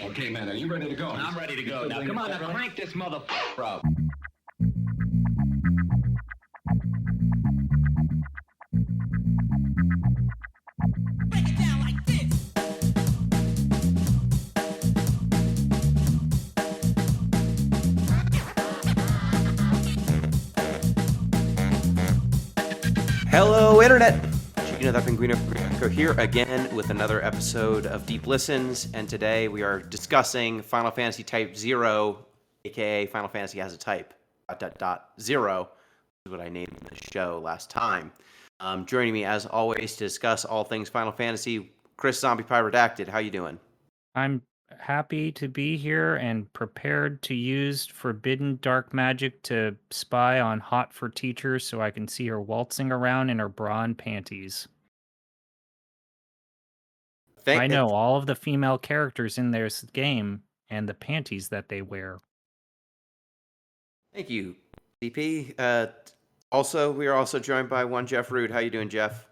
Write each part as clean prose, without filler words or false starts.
Okay, man, are you ready to go? I'm ready to go. Now, come on, now crank this motherfucker up. Break it down like this. Hello, Internet! Gino here again with another episode of Deep Listens, and today we are discussing Final Fantasy Type 0, aka Final Fantasy has a type, ... 0, is what I named the show last time. Joining me, as always, to discuss all things Final Fantasy, Chris ZombiePie Redacted. How you doing? I'm happy to be here and prepared to use forbidden dark magic to spy on Hot for Teacher so I can see her waltzing around in her bra and panties. I know all of the female characters in this game and the panties that they wear. Thank you, CP. Also, we are also joined by one Jedd Rud. How you doing, Jeff?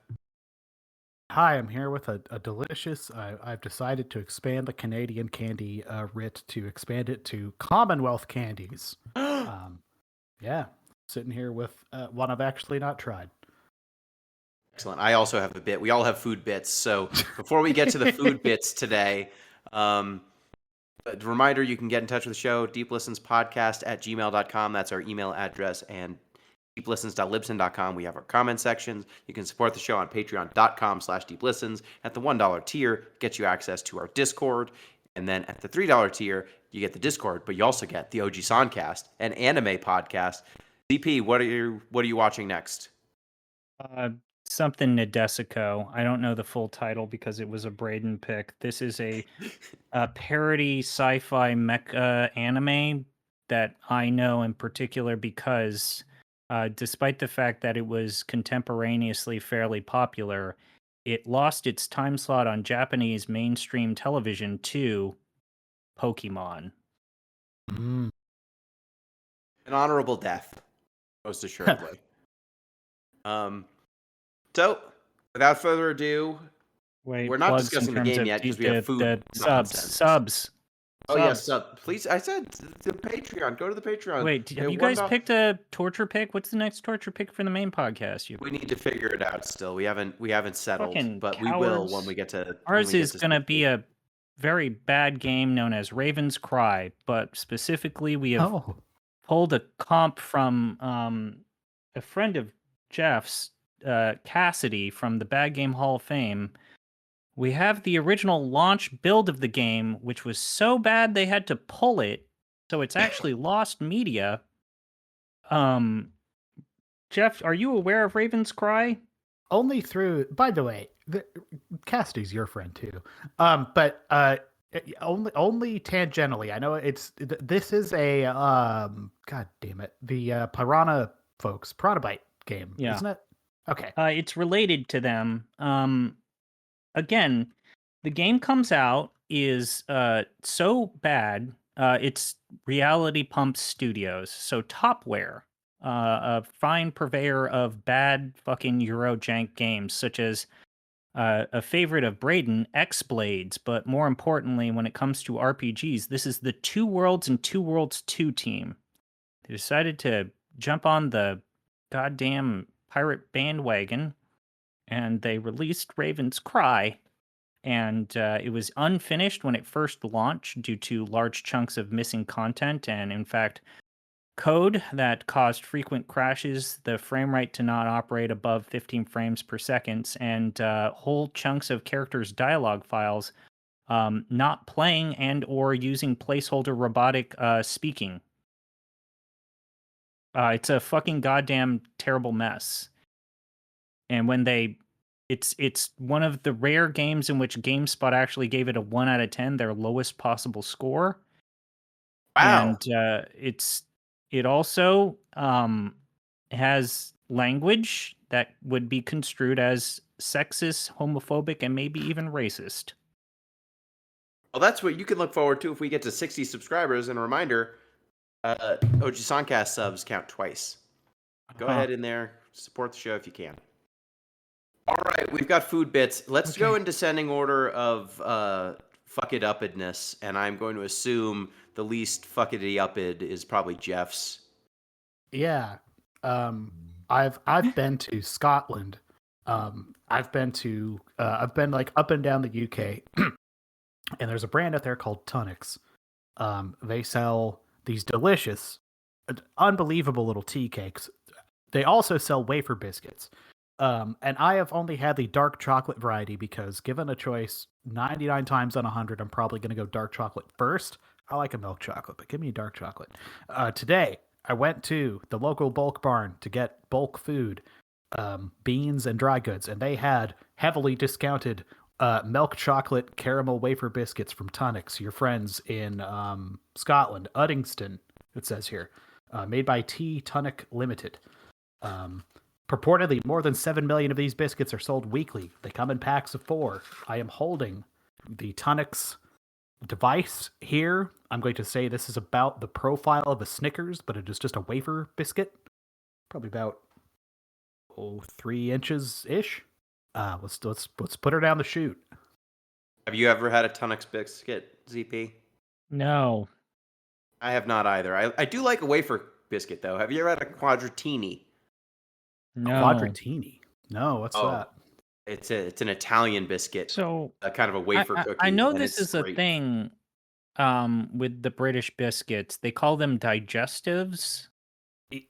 Hi, I'm here with a delicious. I've decided to expand the Canadian candy writ to expand it to Commonwealth candies. Yeah, sitting here with one I've actually not tried. Excellent. I also have a bit. We all have food bits. So before we get to the food bits today, a reminder, you can get in touch with the show, deeplistenspodcast@gmail.com. That's our email address. And deeplistens.libsyn.com. We have our comment sections. You can support the show on patreon.com/deeplistens. At the $1 tier, gets you access to our Discord. And then at the $3 tier, you get the Discord, but you also get the OG Soncast, an anime podcast. CP, what are you watching next? Something Nadesico. I don't know the full title because it was a Braden pick. This is a parody sci-fi mecha anime that I know in particular because despite the fact that it was contemporaneously fairly popular, it lost its time slot on Japanese mainstream television to Pokemon. Mm. An honorable death, most assuredly. So, without further ado, Wait, we're not plugs discussing in the terms game of yet because we have food subs. Oh, yes, please. I said the Patreon. Go to the Patreon. Wait, have you guys picked a torture pick? What's the next torture pick for the main podcast? We need to figure it out still. We haven't settled, Fucking but cowards. we will when we get to. Ours is going to be a very bad game known as Raven's Cry, but specifically we have pulled a comp from a friend of Jeff's, Cassidy from the Bad Game Hall of Fame. We have the original launch build of the game, which was so bad they had to pull it, so it's actually lost media. Jeff, are you aware of Raven's Cry? Only through. By the way, Cassidy's your friend too. But only tangentially. I know this is a God damn it, the Piranha Bite game, isn't it? Okay. It's related to them. Again, the game comes out is so bad. It's Reality Pump Studios, so Topware, a fine purveyor of bad fucking Eurojank games, such as a favorite of Braden, X-Blades. But more importantly, when it comes to RPGs, this is the Two Worlds and Two Worlds 2 team. They decided to jump on the goddamn pirate bandwagon, and they released Raven's Cry, and it was unfinished when it first launched due to large chunks of missing content, and in fact, code that caused frequent crashes, the frame rate to not operate above 15 frames per second, and whole chunks of characters' dialogue files not playing and or using placeholder robotic speaking. It's a fucking goddamn terrible mess. And when it's one of the rare games in which GameSpot actually gave it a 1 out of 10, their lowest possible score. Wow. And it also has language that would be construed as sexist, homophobic, and maybe even racist. Well, that's what you can look forward to if we get to 60 subscribers. And a reminder, OG Soncast subs count twice. Go ahead in there, support the show if you can. All right, we've got food bits. Let's go in descending order of fuck it upedness, and I'm going to assume the least fuck it upped is probably Jeff's. Yeah. I've been to Scotland. I've been like up and down the UK, and there's a brand out there called Tunnocks. They sell these delicious, unbelievable little tea cakes. They also sell wafer biscuits. And I have only had the dark chocolate variety because, given a choice, 99 times on 100, I'm probably going to go dark chocolate first. I like a milk chocolate, but give me a dark chocolate. Today, I went to the local bulk barn to get bulk food, beans and dry goods, and they had heavily discounted milk chocolate caramel wafer biscuits from Tunnocks, your friends in Scotland, Uddingston, it says here, made by T. Tunnock Limited. Purportedly, more than 7 million of these biscuits are sold weekly. They come in packs of 4. I am holding the Tunnocks device here. I'm going to say this is about the profile of a Snickers, but it is just a wafer biscuit. Probably about 3 inches ish. Let's put her down the chute. Have you ever had a Tunnocks biscuit, ZP? No. I have not either. I do like a wafer biscuit, though. Have you ever had a quadratini? No. Quadratini. No, what's that? It's an Italian biscuit. So A kind of a wafer cookie. I know and this it's is a great. thing with the British biscuits. They call them digestives.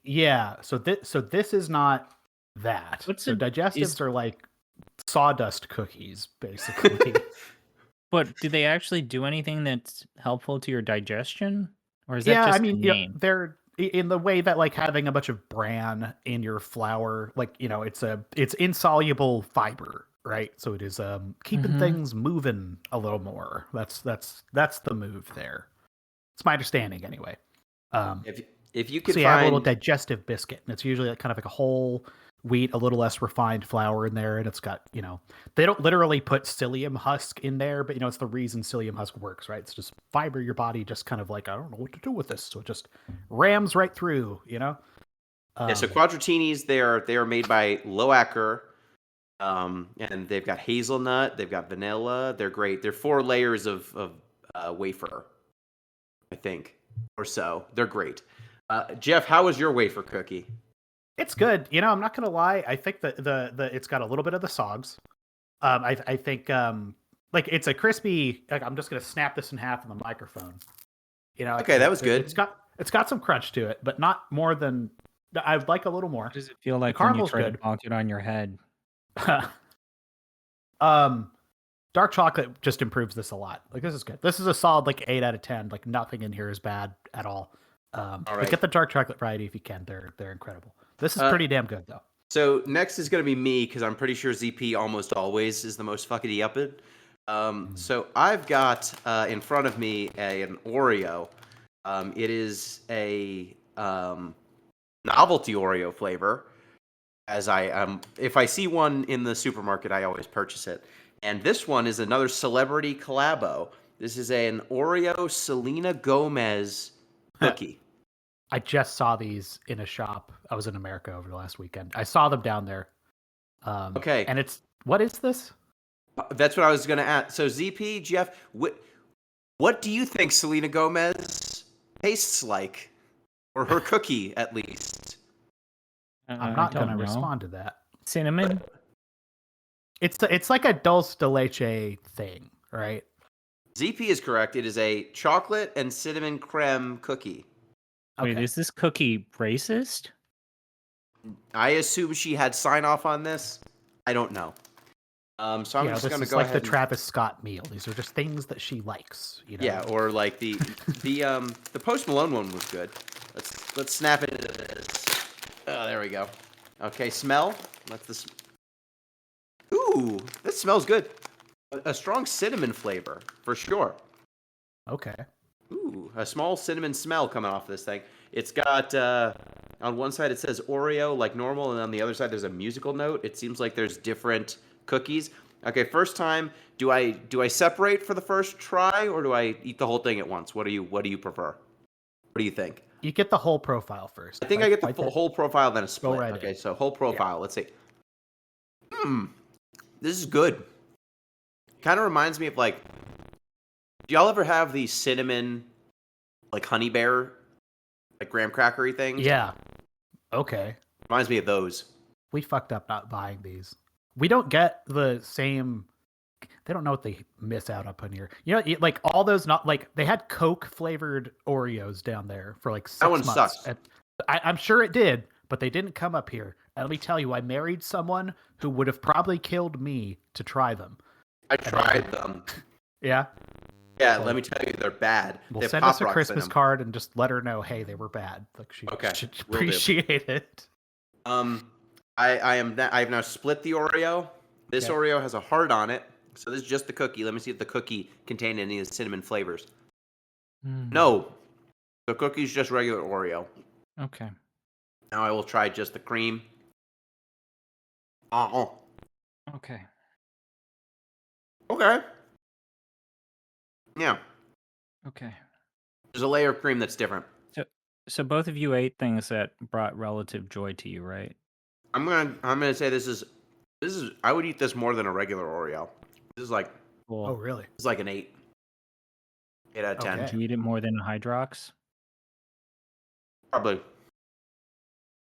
Yeah. So this is not that. Digestives are like sawdust cookies, basically. But do they actually do anything that's helpful to your digestion? Or is that just a name? They're in the way that like having a bunch of bran in your flour, like, it's insoluble fiber, right? So it is keeping things moving a little more. That's the move there. It's my understanding anyway. If you could so you have a little digestive biscuit, and it's usually like kind of like a whole wheat, a little less refined flour in there, and it's got, they don't literally put psyllium husk in there, but it's the reason psyllium husk works, right? It's just fiber your body just kind of like, I don't know what to do with this, so it just rams right through, Yeah, so quadratinis, they are made by Loacker, and they've got hazelnut, they've got vanilla. They're great. They're 4 layers of wafer, I think, or so. They're great. Jeff, how was your wafer cookie? It's good. I'm not gonna lie. I think that the it's got a little bit of the sogs. I think like it's a crispy. Like, I'm just gonna snap this in half on the microphone. Okay, that was good. It's got some crunch to it, but not more than I'd like a little more. What does it feel like The when you caramel's try to good. bonk it on your head? Dark chocolate just improves this a lot. Like, this is good. This is a solid like 8 out of 10. Like, nothing in here is bad at all. All But right. get the dark chocolate variety if you can. They're incredible. This is pretty damn good though. So next is going to be me, because I'm pretty sure ZP almost always is the most fuckity upped. So I've got in front of me an Oreo. It is a novelty Oreo flavor. As if I see one in the supermarket, I always purchase it. And this one is another celebrity collabo. This is an Oreo Selena Gomez cookie. I just saw these in a shop. I was in America over the last weekend. I saw them down there. Okay. And what is this? That's what I was going to ask. So ZP, Jeff, what do you think Selena Gomez tastes like? Or her cookie, at least? I'm not going to respond to that. Cinnamon? It's like a dulce de leche thing, right? ZP is correct. It is a chocolate and cinnamon creme cookie. Wait, Okay. is this cookie racist? I assume she had sign off on this. I don't know. So I'm just going to go like ahead. the Travis Scott meal. These are just things that she likes. Yeah, or like the Post Malone one was good. Let's snap it into this. Oh, there we go. Okay, smell. Ooh, this smells good. A strong cinnamon flavor for sure. Okay. Ooh, a small cinnamon smell coming off this thing. It's got on one side it says Oreo like normal, and on the other side there's a musical note. It seems like there's different cookies. Okay, first time. Do I separate for the first try, or do I eat the whole thing at once? What do you prefer? What do you think? You get the whole profile first. I think I get the whole profile, then a split. right Okay, in. so whole profile. Let's see. This is good. Kind of reminds me of like Do y'all ever have these cinnamon, like honey bear, like graham crackery things? Yeah. Okay. Reminds me of those. We fucked up not buying these. We don't get the same. They don't know what they miss out up in here. You know, like all those not like they had Coke flavored Oreos down there for like 6 That one months. sucks. And I'm sure it did, but they didn't come up here. And let me tell you, I married someone who would have probably killed me to try them. I tried them. Yeah. Yeah, let me tell you, they're bad. Well, They have send Pop us a Rocks in Christmas them. card and just let her know, hey, they were bad. Like she Okay, should will do. appreciate it. I've now split the Oreo. This Okay. Oreo has a heart on it, so this is just the cookie. Let me see if the cookie contained any of the cinnamon flavors. No, the cookie's just regular Oreo. Okay. Now I will try just the cream. Okay. Okay. Yeah, Okay. there's a layer of cream that's different. So both of you ate things that brought relative joy to you, right? I'm gonna say this is I would eat this more than a regular Oreo. This is like Cool. Oh, really? it's like an 8. 8 out of 10. Okay. Did you eat it more than a Hydrox? Probably.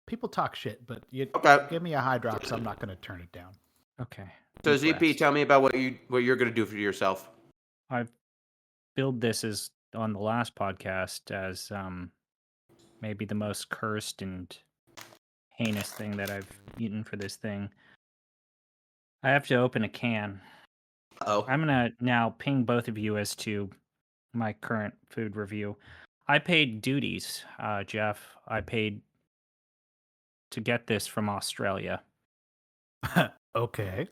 People talk shit, but you Okay. give me a Hydrox, I'm not going to turn it down. Okay. So Deep ZP, breaths. tell me about what you're gonna do for yourself. I've billed this as on the last podcast as maybe the most cursed and heinous thing that I've eaten for this thing. I have to open a can. Oh, I'm gonna now ping both of you as to my current food review. I paid duties, Jeff. I paid to get this from Australia. Okay.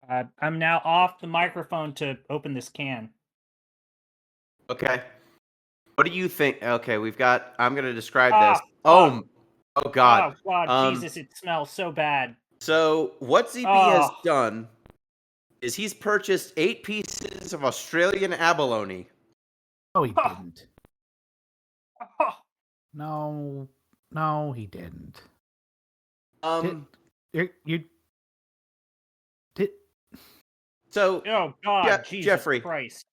I'm now off the microphone to open this can. okay. What do you think? Okay, I'm gonna describe this. Ah, Oh God. Oh God, Um, Jesus! It smells so bad. So what ZP has done is he's purchased 8 pieces of Australian abalone. Oh, he Huh. didn't. Oh, No, he didn't. You did. So oh God, Yeah, Jesus Jeffrey. Christ!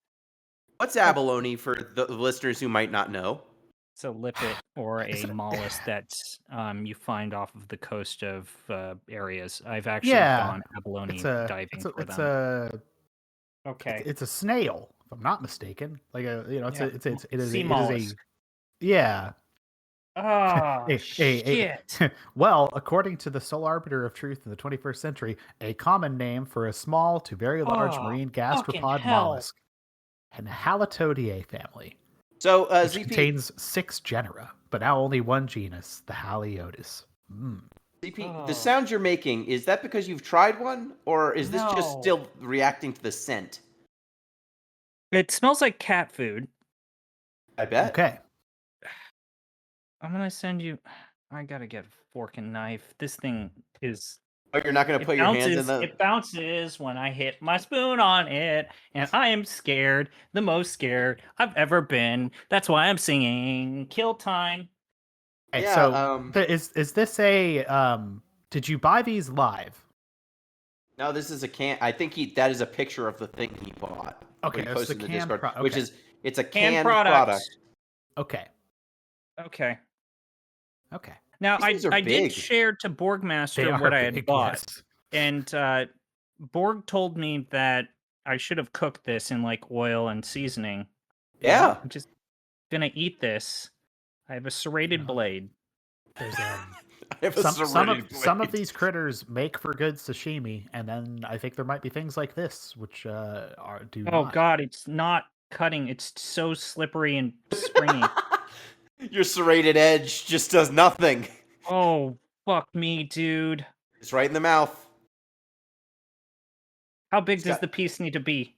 what's abalone for the listeners who might not know? It's a lippet or Is a it- mollusk that's you find off of the coast of areas. I've actually Yeah, gone abalone diving it's for it's them. a Okay. it's a snail, if I'm not mistaken. Like Yeah, it is sea a mollusk. yeah. Oh A- shit! Well, according to the sole arbiter of truth in the 21st century, a common name for a small to very large Oh, marine fucking gastropod hell. mollusk and the Halitotidae family, So which ZP, contains 6 genera, but now only 1 genus, the Haliotis. ZP, Oh. the sound you're making, is that because you've tried one, or is this just No. still reacting to the scent? It smells like cat food. I bet. Okay. I'm gonna send you. I gotta get a fork and knife. This thing is. Oh, you're not gonna It put your hands in bounces. the. It bounces when I hit my spoon on it, and I am scared. The most scared I've ever been. That's why I'm singing. Kill time. Okay, Yeah, so is this a did you buy these live? No, this is a can. I think that is a picture of the thing he bought. Okay, What he it's posted the in the canned Discord, pro- which okay. is it's a Canned canned products. product. Okay. Okay. Okay. Now These things are I big. did share to They Borgmaster are what I had big, bought, yes. and Borg told me that I should have cooked this in like oil and seasoning. Yeah. I'm just gonna eat this. I have a serrated blade. There's I have a some serrated of blade. these critters make for good sashimi, and then I think there might be things like this which do Oh not. God, it's not cutting. It's so slippery and springy. Your serrated edge just does nothing. Oh fuck me, dude. It's right in the mouth. How big It's does got- the piece need to be?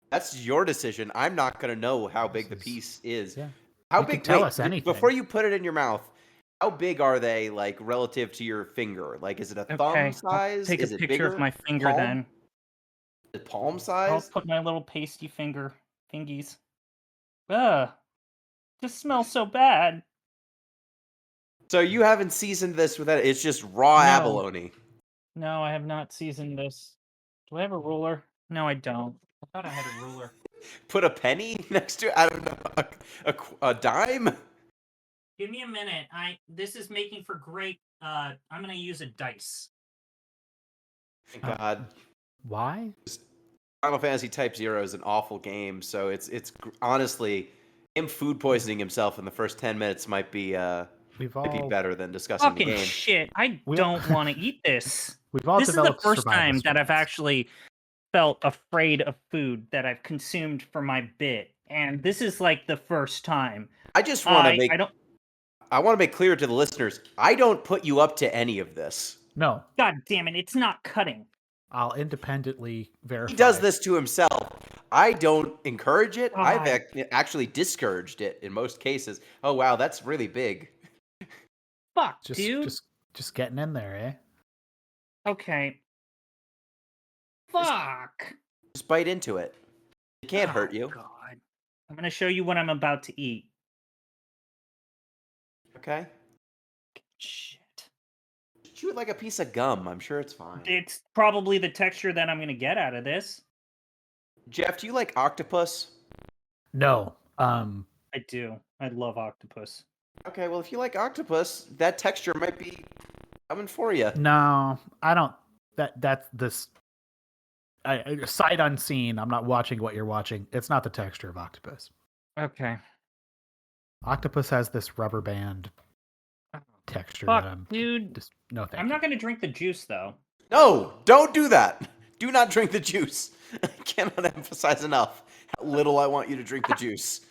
That's your decision. I'm not gonna know how big the This is- piece is. Yeah. How You can big? tell wait, us anything. before you put it in your mouth. How big are they, like relative to your finger? Like, is it a thumb Okay, size? I'll take is a it picture bigger? of my finger Palm? then. Is it palm I'll size? put my little pasty fingies. Ugh. This smells so bad. So you haven't seasoned this with that? It's just raw No. abalone. No, I have not seasoned this. Do I have a ruler? No, I don't. I thought I had a ruler. Put a penny next to it? I don't know. A dime? Give me a minute. This is making for great. I'm gonna use a dice. Thank God. Why? Final Fantasy Type 0 is an awful game, so it's honestly, him food poisoning himself in the first 10 minutes might be better than discussing the Fucking game. shit! I don't want to eat this. We've all This is the developed first survival time that I've skills. actually felt afraid of food that I've consumed for my bit, and this is like the first time. I just want to make I don't. I want to make clear to the listeners, I don't put you up to any of this. No, God damn it! It's not cutting. I'll independently verify. He does this to himself. I don't encourage it. I've God. actually discouraged it in most cases. Oh wow, that's really big. Fuck, Just, dude. just getting in there, eh? Okay. Fuck. Just bite into it. It can't hurt you. God. I'm gonna show you what I'm about to eat. Okay? Shit. Chew it like a piece of gum. I'm sure it's fine. It's probably the texture that I'm gonna get out of this. Jeff, do you like octopus? No. I do. I love octopus. Okay, well, if you like octopus, that texture might be coming for you. No, I don't. That's this. Sight unseen. I'm not watching what you're watching. It's not the texture of octopus. Okay. Octopus has this rubber band texture. Fuck, that I'm dude. just no thank I'm you. not gonna drink the juice though. No, don't do that. Do not drink the juice. I cannot emphasize enough how little I want you to drink the juice.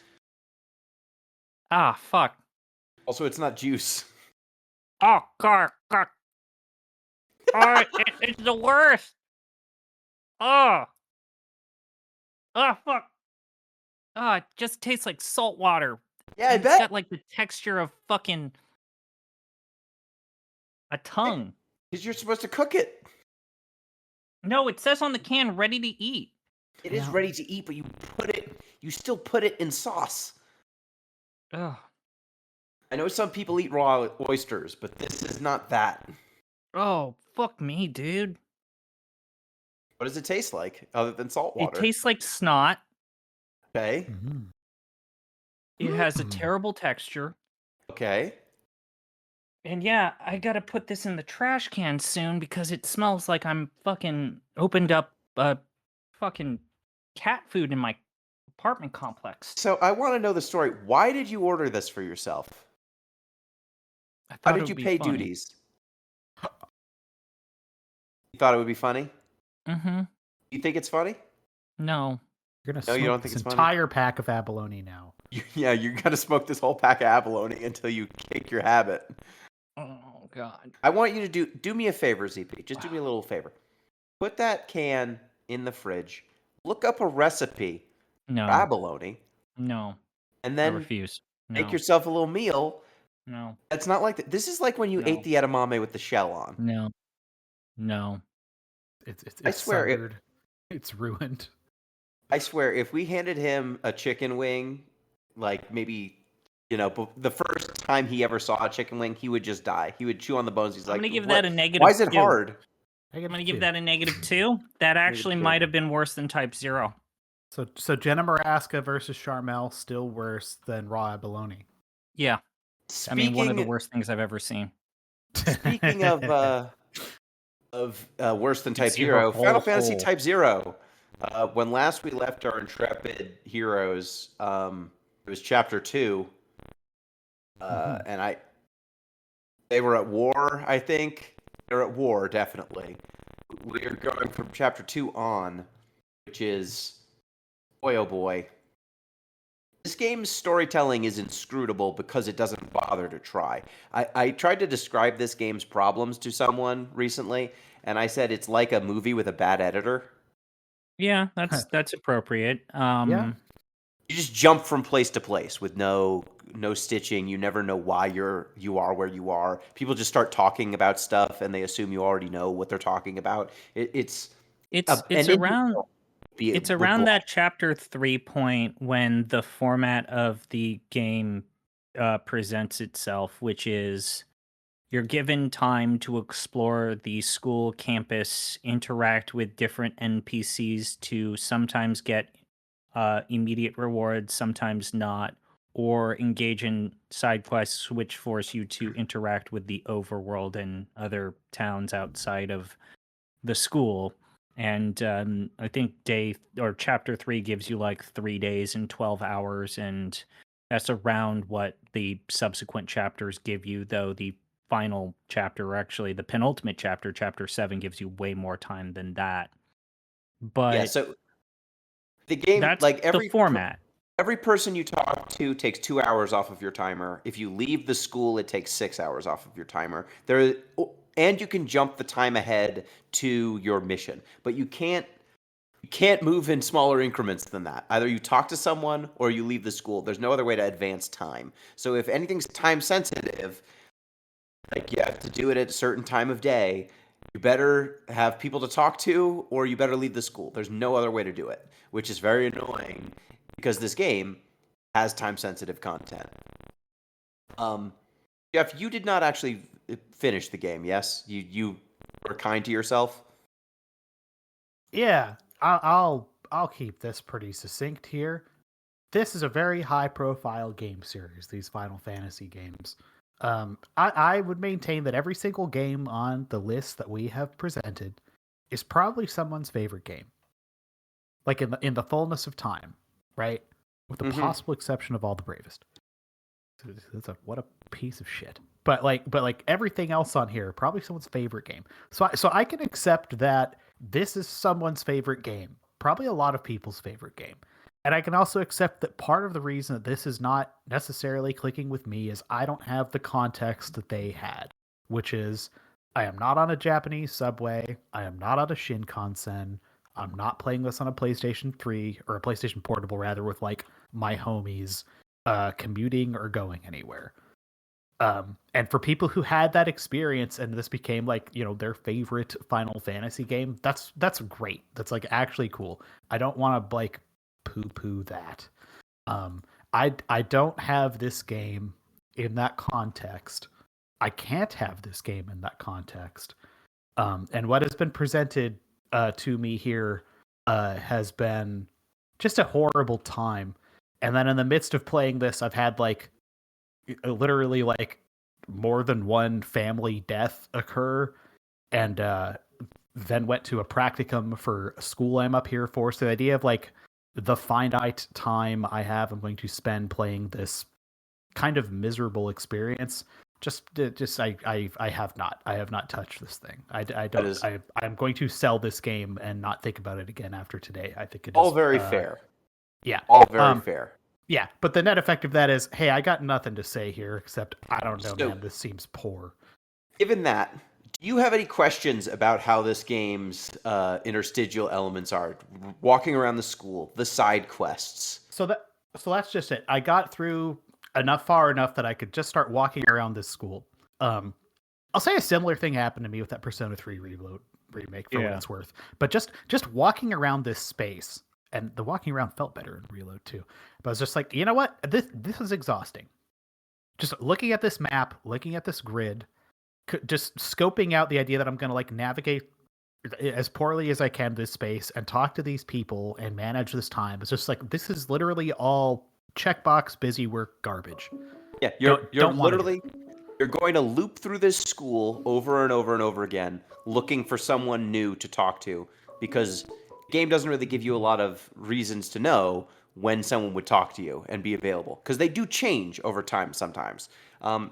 Ah, fuck. Also, it's not juice. Oh, God. Oh, it's the worst. Oh. Oh, fuck. Oh, it just tastes like salt water. Yeah, I It's bet. got like the texture of fucking a tongue. Because you're supposed to cook it. No, it says on the can ready to eat. It is ready to eat, but you still put it in sauce. Ugh. I know some people eat raw oysters, but this is not that. Oh, fuck me, dude. What does it taste like other than salt It water? tastes like snot. Okay. Mhm. It has a terrible texture. Okay. And yeah, I gotta put this in the trash can soon because it smells like I'm fucking opened up fucking cat food in my apartment complex. So I want to know the story. Why did you order this for yourself? I How thought it did you would be pay funny. duties? You thought it would be funny? Mm-hmm. You think it's funny? No. You're gonna No, you smoke don't think this it's funny? entire pack of abalone now. Yeah, you're gonna smoke this whole pack of abalone until you kick your habit. Oh God. I want you to do me a favor, ZP. Just do me a little favor. Put that can in the fridge. Look up a recipe No. for abalone, No. and I then refuse. make No. yourself a little meal. No. That's not like this is like when you No. ate the edamame with the shell on. No. No. It's I swear it- sundered. It's ruined. I swear, if we handed him a chicken wing, like maybe, the first time he ever saw a chicken wing, he would just die. He would chew on the bones. He's I'm like, gonna give "What? that a negative. Why is it 2. hard?" I'm gonna give that a -2. That actually -2. might have been worse than Type 0. So Jenna Maraska versus Charmel still worse than raw abalone. Yeah. I mean, one of the Speaking- worst things I've ever seen. Speaking of worse than Type see her 0, whole Final Fantasy hole. Type 0. When last we left our intrepid heroes, it was Chapter 2, and they were at war. I think they're at war, definitely. We're going from Chapter 2 on, which is, boy oh boy. This game's storytelling is inscrutable because it doesn't bother to try. I tried to describe this game's problems to someone recently, and I said it's like a movie with a bad editor. Yeah, that's appropriate. Yeah. You just jump from place to place with no stitching. You never know why you are where you are. People just start talking about stuff, and they assume you already know what they're talking about. It's around that chapter 3 point when the format of the game presents itself, which is you're given time to explore the school campus, interact with different NPCs to sometimes get immediate rewards, sometimes not, or engage in side quests which force you to interact with the overworld and other towns outside of the school. And I think chapter 3 gives you like 3 days and 12 hours, and that's around what the subsequent chapters give you, though the final chapter, or actually the penultimate chapter, chapter 7, gives you way more time than that. But Yeah, so the game, that's like the format. every person you talk to takes 2 hours off of your timer. If you leave the school, it takes 6 hours off of your timer. And you can jump the time ahead to your mission, but you can't move in smaller increments than that. Either you talk to someone or you leave the school. There's no other way to advance time. So if anything's time sensitive, like you have to do it at a certain time of day, you better have people to talk to or you better leave the school. There's no other way to do it, which is very annoying because this game has time sensitive content. Jeff, you did not actually finish the game, yes? You were kind to yourself? Yeah, I'll keep this pretty succinct here. This is a very high profile game series, these Final Fantasy games. I would maintain that every single game on the list that we have presented is probably someone's favorite game. Like in the fullness of time, right? With the possible exception of All the Bravest. What a piece of shit. But like everything else on here, probably someone's favorite game. So I can accept that this is someone's favorite game. Probably a lot of people's favorite game. And I can also accept that part of the reason that this is not necessarily clicking with me is I don't have the context that they had, which is I am not on a Japanese subway. I am not on a Shinkansen. I'm not playing this on a PlayStation 3 or a PlayStation Portable, rather, with like my homies commuting or going anywhere. And for people who had that experience and this became like, their favorite Final Fantasy game, that's great. That's like actually cool. I don't want to like poo-poo that. I don't have this game in that context. I can't have this game in that context. And what has been presented to me here has been just a horrible time. And then in the midst of playing this, I've had like literally like more than one family death occur, and then went to a practicum for a school I'm up here for. So the idea of like the finite time I'm going to spend playing this kind of miserable experience. I have not touched this thing. I'm going to sell this game and not think about it again after today. I think it is all very fair. Yeah. All very fair. Yeah, but the net effect of that is, hey, I got nothing to say here except I don't know, man, this seems poor. Given that, do you have any questions about how this game's interstitial elements are? Walking around the school, the side quests. So that's just it. I got through far enough that I could just start walking around this school. I'll say a similar thing happened to me with that Persona 3 remake for what it's worth. But just walking around this space, and the walking around felt better in Reload too. But I was just like, you know what? This is exhausting. Just looking at this map, looking at this grid, just scoping out the idea that I'm going to like navigate as poorly as I can this space and talk to these people and manage this time. It's just like, this is literally all checkbox busy work garbage. Yeah, you're going to loop through this school over and over and over again, looking for someone new to talk to, because the game doesn't really give you a lot of reasons to know when someone would talk to you and be available, because they do change over time sometimes.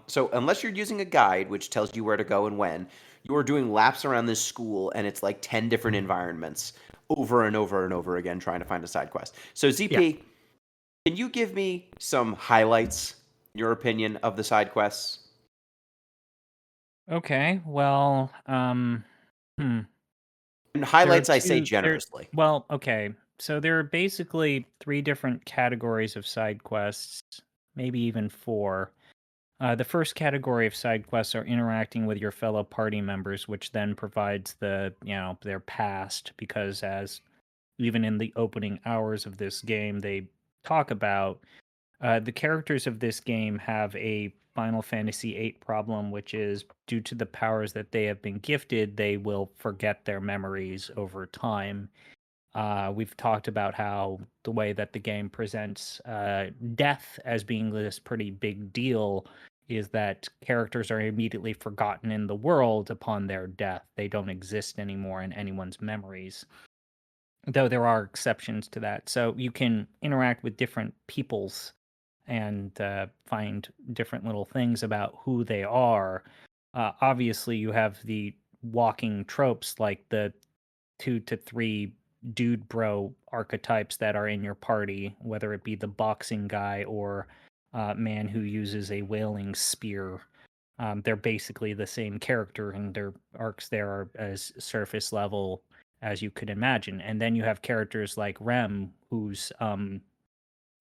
So unless you're using a guide which tells you where to go and when, you are doing laps around this school, and it's like 10 different environments over and over and over again trying to find a side quest. So ZP, can you give me some highlights, in your opinion, of the side quests? Okay, well, And highlights, I say generously. Well, okay. So there are basically 3 different categories of side quests, maybe even 4. The first category of side quests are interacting with your fellow party members, which then provides their past, because as even in the opening hours of this game, they talk about the characters of this game have a Final Fantasy VIII problem, which is due to the powers that they have been gifted, they will forget their memories over time. We've talked about how the way that the game presents death as being this pretty big deal is that characters are immediately forgotten in the world upon their death. They don't exist anymore in anyone's memories, though there are exceptions to that. So you can interact with different peoples and find different little things about who they are. Obviously, you have the walking tropes like the 2 to 3 dude bro archetypes that are in your party, whether it be the boxing guy or man who uses a whaling spear. They're basically the same character, and their arcs there are as surface level as you could imagine. And then you have characters like Rem, whose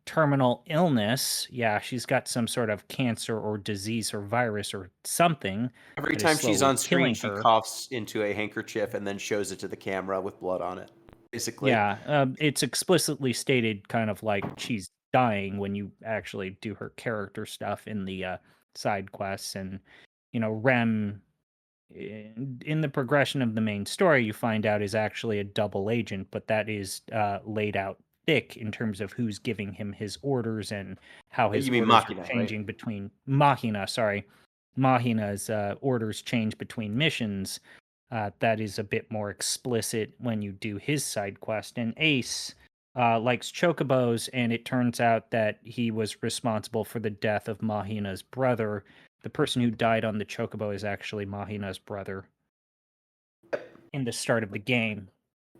terminal illness, yeah, she's got some sort of cancer or disease or virus or something. Every that is time she's slowly on screen, killing she her. coughs into a handkerchief and then shows it to the camera with blood on it. Basically, Yeah, it's explicitly stated kind of like she's dying when you actually do her character stuff in the side quests. And, Rem, in the progression of the main story, you find out is actually a double agent, but that is laid out thick in terms of who's giving him his orders and how his you mean orders Machina, are right? changing between Mahina, sorry. Mahina's orders change between missions. That is a bit more explicit when you do his side quest. And Ace likes chocobos, and it turns out that he was responsible for the death of Mahina's brother. The person who died on the chocobo is actually Mahina's brother in the start of the game,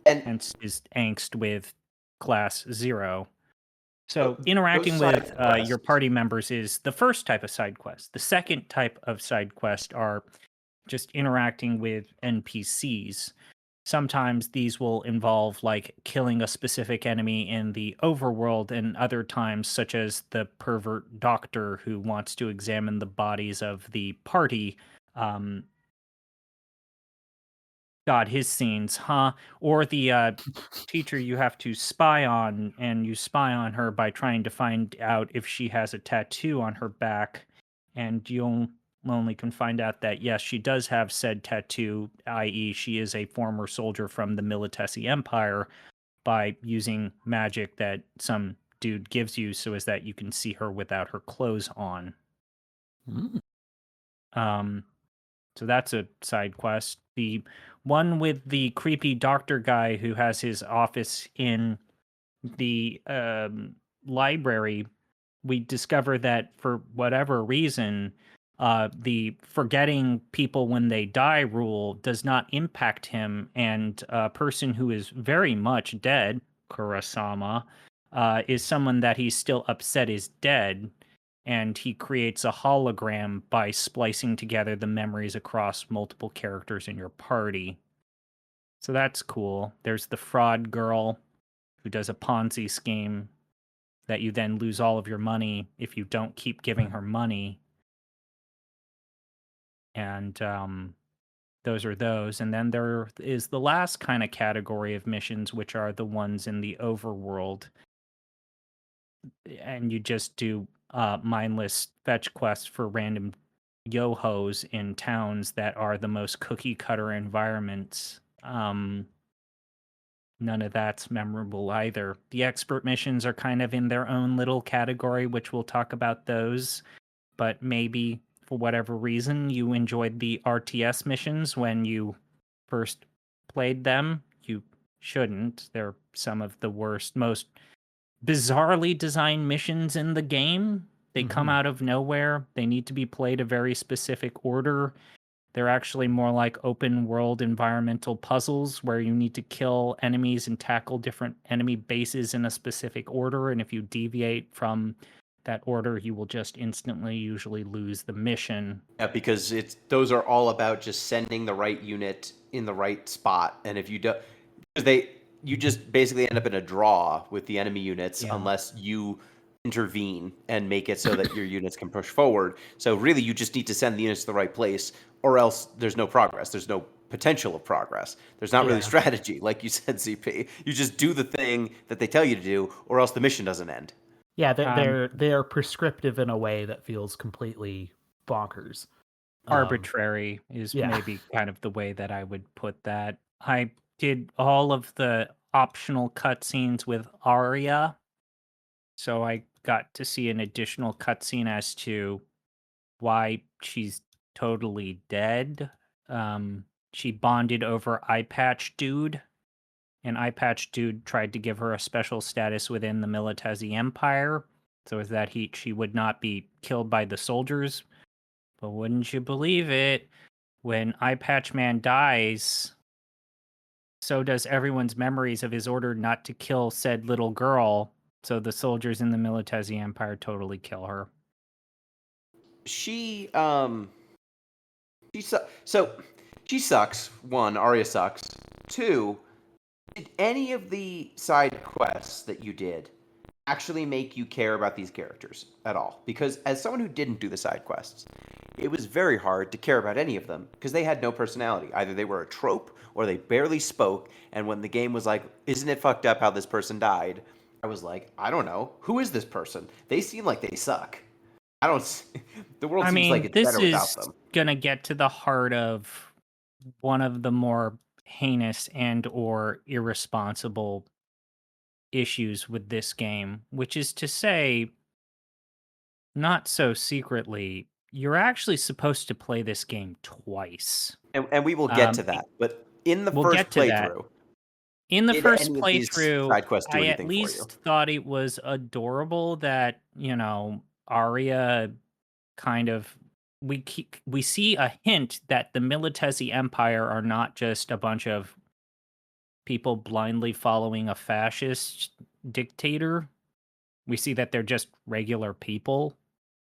And hence his angst with Class 0. So those interacting side with your quests- party members is the first type of side quest. The second type of side quest are just interacting with NPCs. Sometimes these will involve like killing a specific enemy in the overworld, and other times, such as the pervert doctor who wants to examine the bodies of the party. Um, God, his scenes, huh? Or the teacher you have to spy on, and you spy on her by trying to find out if she has a tattoo on her back, and you only can find out that yes, she does have said tattoo, i.e., she is a former soldier from the Militesi Empire, by using magic that some dude gives you so as that you can see her without her clothes on. Mm. So that's a side quest. The one with the creepy doctor guy who has his office in the library, we discover that for whatever reason, the forgetting people when they die rule does not impact him, and a person who is very much dead, Kurosama, is someone that he's still upset is dead, and he creates a hologram by splicing together the memories across multiple characters in your party. So that's cool. There's the fraud girl who does a Ponzi scheme that you then lose all of your money if you don't keep giving her money. And those are those. And then there is the last kind of category of missions, which are the ones in the overworld. And you just do mindless fetch quests for random yo-hos in towns that are the most cookie cutter environments. None of that's memorable either. The expert missions are kind of in their own little category, which we'll talk about those. But maybe for whatever reason you enjoyed the RTS missions when you first played them. You shouldn't. They're some of the worst, most bizarrely designed missions in the game. They come out of nowhere. They need to be played a very specific order. They're actually more like open world environmental puzzles where you need to kill enemies and tackle different enemy bases in a specific order. And if you deviate from that order, you will just instantly usually lose the mission. Yeah, because those are all about just sending the right unit in the right spot, and if you don't, because you just basically end up in a draw with the enemy units Yeah. unless you intervene and make it so that your units can push forward. So really, you just need to send the units to the right place, or else there's no progress. There's no potential of progress. There's not really Yeah. strategy, like you said, ZP. You just do the thing that they tell you to do, or else the mission doesn't end. Yeah, they're prescriptive in a way that feels completely bonkers. Arbitrary is yeah. maybe kind of the way that I would put that. I did all of the optional cutscenes with Arya. So I got to see an additional cutscene as to why she's totally dead. She bonded over Eye Patch Dude, and Eye Patch Dude tried to give her a special status within the Militesi Empire, so as that she would not be killed by the soldiers. But wouldn't you believe it? When Eye Patch Man dies, so does everyone's memories of his order not to kill said little girl. So the soldiers in the Militesi Empire totally kill her. She so she sucks. One, Arya sucks. Two, did any of the side quests that you did actually make you care about these characters at all? Because as someone who didn't do the side quests, it was very hard to care about any of them because they had no personality. Either they were a trope or they barely spoke. And when the game was like, "Isn't it fucked up how this person died?" I was like, "I don't know. Who is this person? They seem like they suck. I don't. The world seems like it's this better without is them." gonna get to the heart of one of the more heinous and or irresponsible issues with this game, which is to say, not so secretly, you're actually supposed to play this game twice. And we will get to Um, that. But in the we'll first get to that. playthrough, In the did first any of these playthrough, side quests do I at anything for you? least thought it was adorable that, Arya kind of we see a hint that the Militesi Empire are not just a bunch of people blindly following a fascist dictator. We see that they're just regular people,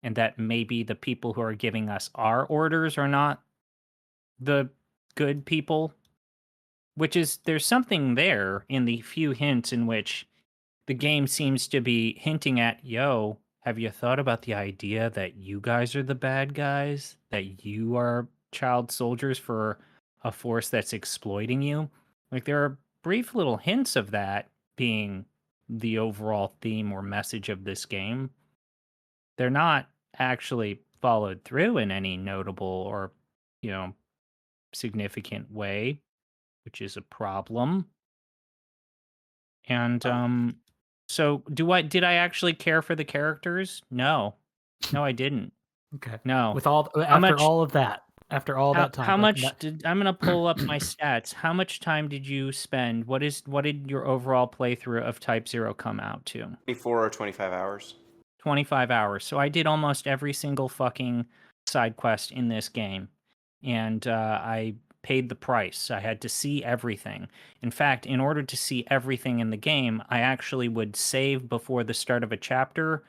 and that maybe the people who are giving us our orders are not the good people. Which is, there's something there in the few hints in which the game seems to be hinting at, yo, have you thought about the idea that you guys are the bad guys? That you are child soldiers for a force that's exploiting you? Like, there are brief little hints of that being the overall theme or message of this game. They're not actually followed through in any notable or, significant way, which is a problem. And so did I actually care for the characters? No. No, I didn't. Okay. No. With all How much after all that time, how like, much did I'm gonna pull up my stats. How much time did you spend? What did your overall playthrough of Type Zero come out to? 24 or 25 hours. 25 hours. So I did almost every single fucking side quest in this game. And I paid the price. I had to see everything. In fact, in order to see everything in the game, I actually would save before the start of a chapter,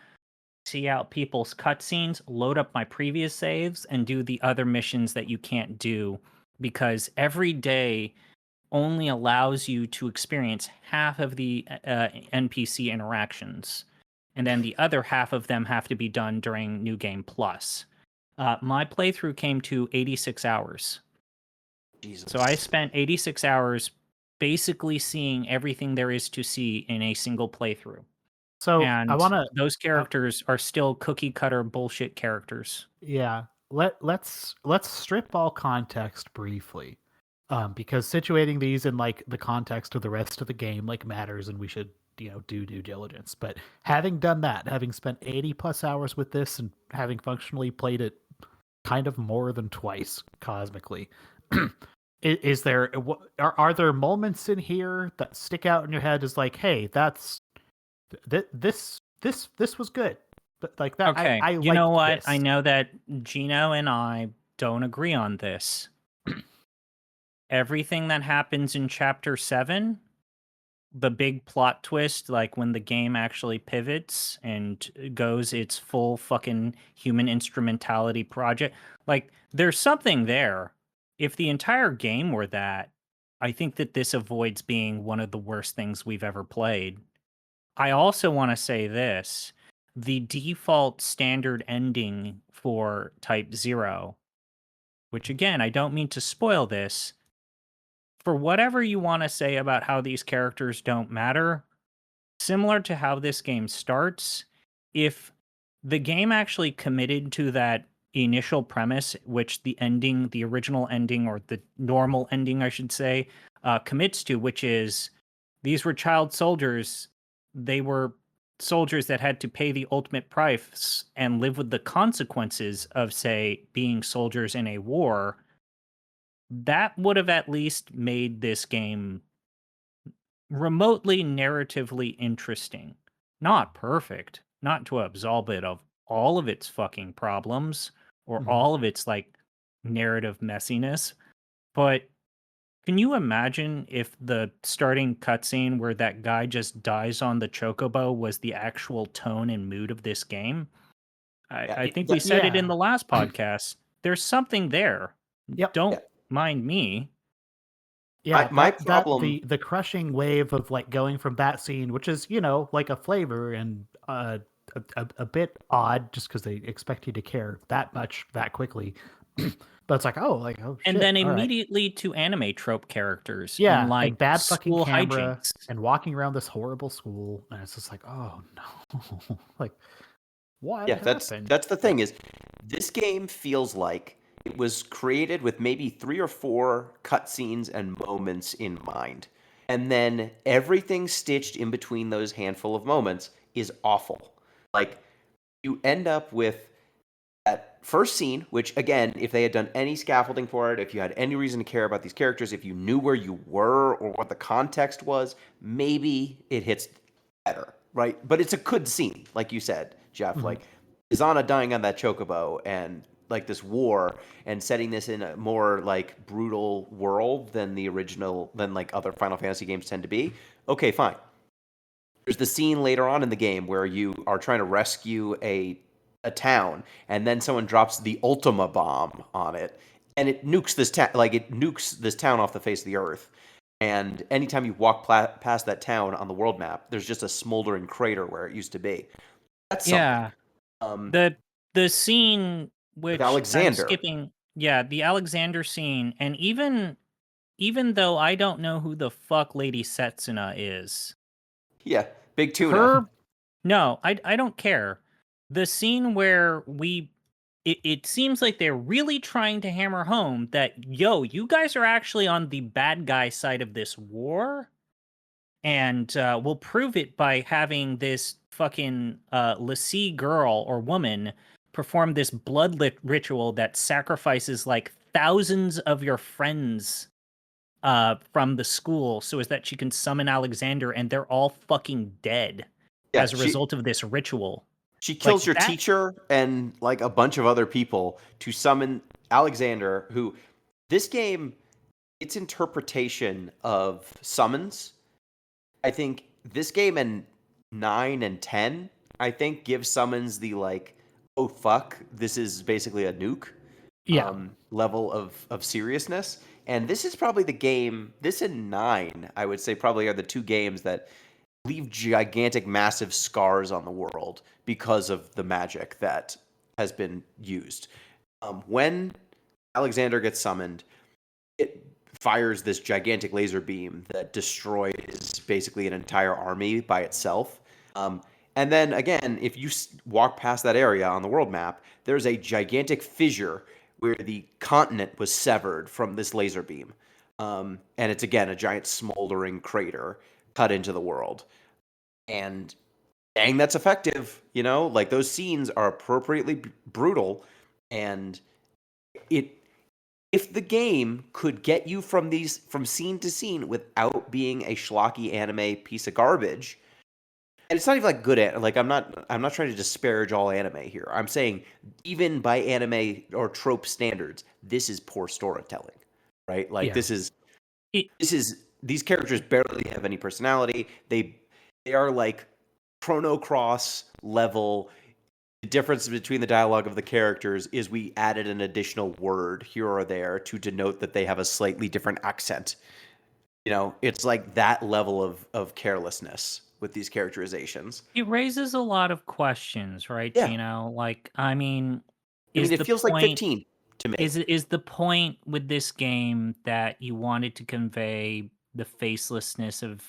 see out people's cutscenes, load up my previous saves, and do the other missions that you can't do, because every day only allows you to experience half of the NPC interactions, and then the other half of them have to be done during New Game Plus. My playthrough came to 86 hours. Jesus. So I spent 86 hours basically seeing everything there is to see in a single playthrough. So And I want to. those characters are still cookie cutter bullshit characters. Yeah. Let's strip all context briefly, because situating these in like the context of the rest of the game like matters, and we should do due diligence. But having done that, having spent 80+ hours with this, and having functionally played it kind of more than twice cosmically, is there are there moments in here that stick out in your head as like, hey, this was good? But like that, Okay, I you know what? this. I know that Gino and I don't agree on this. Everything that happens in Chapter 7, the big plot twist, like when the game actually pivots and goes its full fucking human instrumentality project, like there's something there. If the entire game were that, I think that this avoids being one of the worst things we've ever played. I also want to say this. The default standard ending for Type 0, which again, I don't mean to spoil this, for whatever you want to say about how these characters don't matter, similar to how this game starts, if the game actually committed to that initial premise, which the ending, the original ending, or the normal ending, I should say, commits to, which is These were child soldiers. They were soldiers that had to pay the ultimate price and live with the consequences of, say, being soldiers in a war. That would have at least made this game remotely narratively interesting. Not perfect, not to absolve it of all of its fucking problems or Mhm. all of its like narrative messiness, but can you imagine if the starting cutscene where that guy just dies on the chocobo was the actual tone and mood of this game? Yeah, I think we said it in Yeah. the last podcast. There's something there. Yep. Don't yeah. mind me. Yeah, My that problem. the crushing wave of like going from that scene, which is like a flavor and a bit odd, just because they expect you to care that much that quickly. But it's like, oh And shit, then all right, immediately to anime trope characters and yeah, like and bad fucking school camera hijinks. and walking around this horrible school, and it's just like, oh no, like what Yeah, happened? that's the thing is, this game feels like it was created with maybe 3 or 4 cutscenes and moments in mind. And then everything stitched in between those handful of moments is awful. Like, you end up with that first scene, which again, if they had done any scaffolding for it, if you had any reason to care about these characters, if you knew where you were or what the context was, maybe it hits better, right? But it's a good scene, like you said, Jeff. Mhm. Like Izana dying on that chocobo and like this war and setting this in a more like brutal world than the original, than like other Final Fantasy games tend to be. Okay, fine. There's the scene later on in the game where you are trying to rescue a town, and then someone drops the Ultima bomb on it, and it nukes this town. Like it nukes this town off the face of the earth. And anytime you walk past that town on the world map, there's just a smoldering crater where it used to be. That's something. Yeah. Um, The scene with which I'm Alexander, skipping, yeah, the Alexander scene, and even though I don't know who the fuck Lady Setsuna is, yeah, big tuna. her no, I don't care. The scene where it seems like they're really trying to hammer home that you guys are actually on the bad guy side of this war, and we'll prove it by having this fucking Lassie girl or woman perform this blood ritual that sacrifices like thousands of your friends from the school so as that she can summon Alexander, and they're all fucking dead Yeah, as a result of this ritual. she Like kills your that. teacher and like a bunch of other people to summon Alexander, who this game, its interpretation of summons, I think this game and 9 and 10, I think give summons the like, oh fuck, this is basically a nuke Yeah, level of seriousness. And this is probably the game, this and 9, I would say probably are the 2 games that leave gigantic, massive scars on the world because of the magic that has been used. When Alexander gets summoned, it fires this gigantic laser beam that destroys basically an entire army by itself. And then again, if you walk past that area on the world map, there's a gigantic fissure where the continent was severed from this laser beam. And it's again a giant smoldering crater cut into the world. And dang, that's effective. Like those scenes are appropriately brutal. And it if the game could get you from scene to scene without being a schlocky anime piece of garbage, and it's not even like good like I'm not trying to disparage all anime here. I'm saying even by anime or trope standards, this is poor storytelling, right? Like yeah. It, these characters barely have any personality. They are like Chrono Cross level. The difference between the dialogue of the characters is we added an additional word here or there to denote that they have a slightly different accent. It's like that level of carelessness with these characterizations. it raises a lot of questions, right, Yeah. Gino? Like, I mean, I mean, is it the feels like point 15 to me. is the point with this game that you wanted to convey the facelessness of,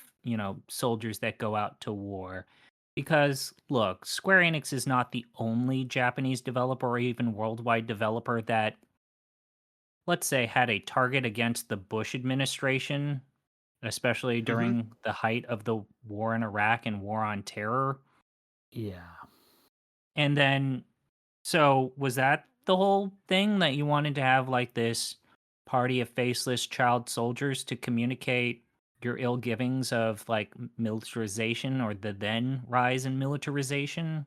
soldiers that go out to war? Because look, Square Enix is not the only Japanese developer or even worldwide developer that, let's say, had a target against the Bush administration especially during the height of the war in Iraq and war on terror. Yeah. And then, so was that the whole thing, that you wanted to have like this party of faceless child soldiers to communicate your ill givings of like militarization, or the then rise in militarization?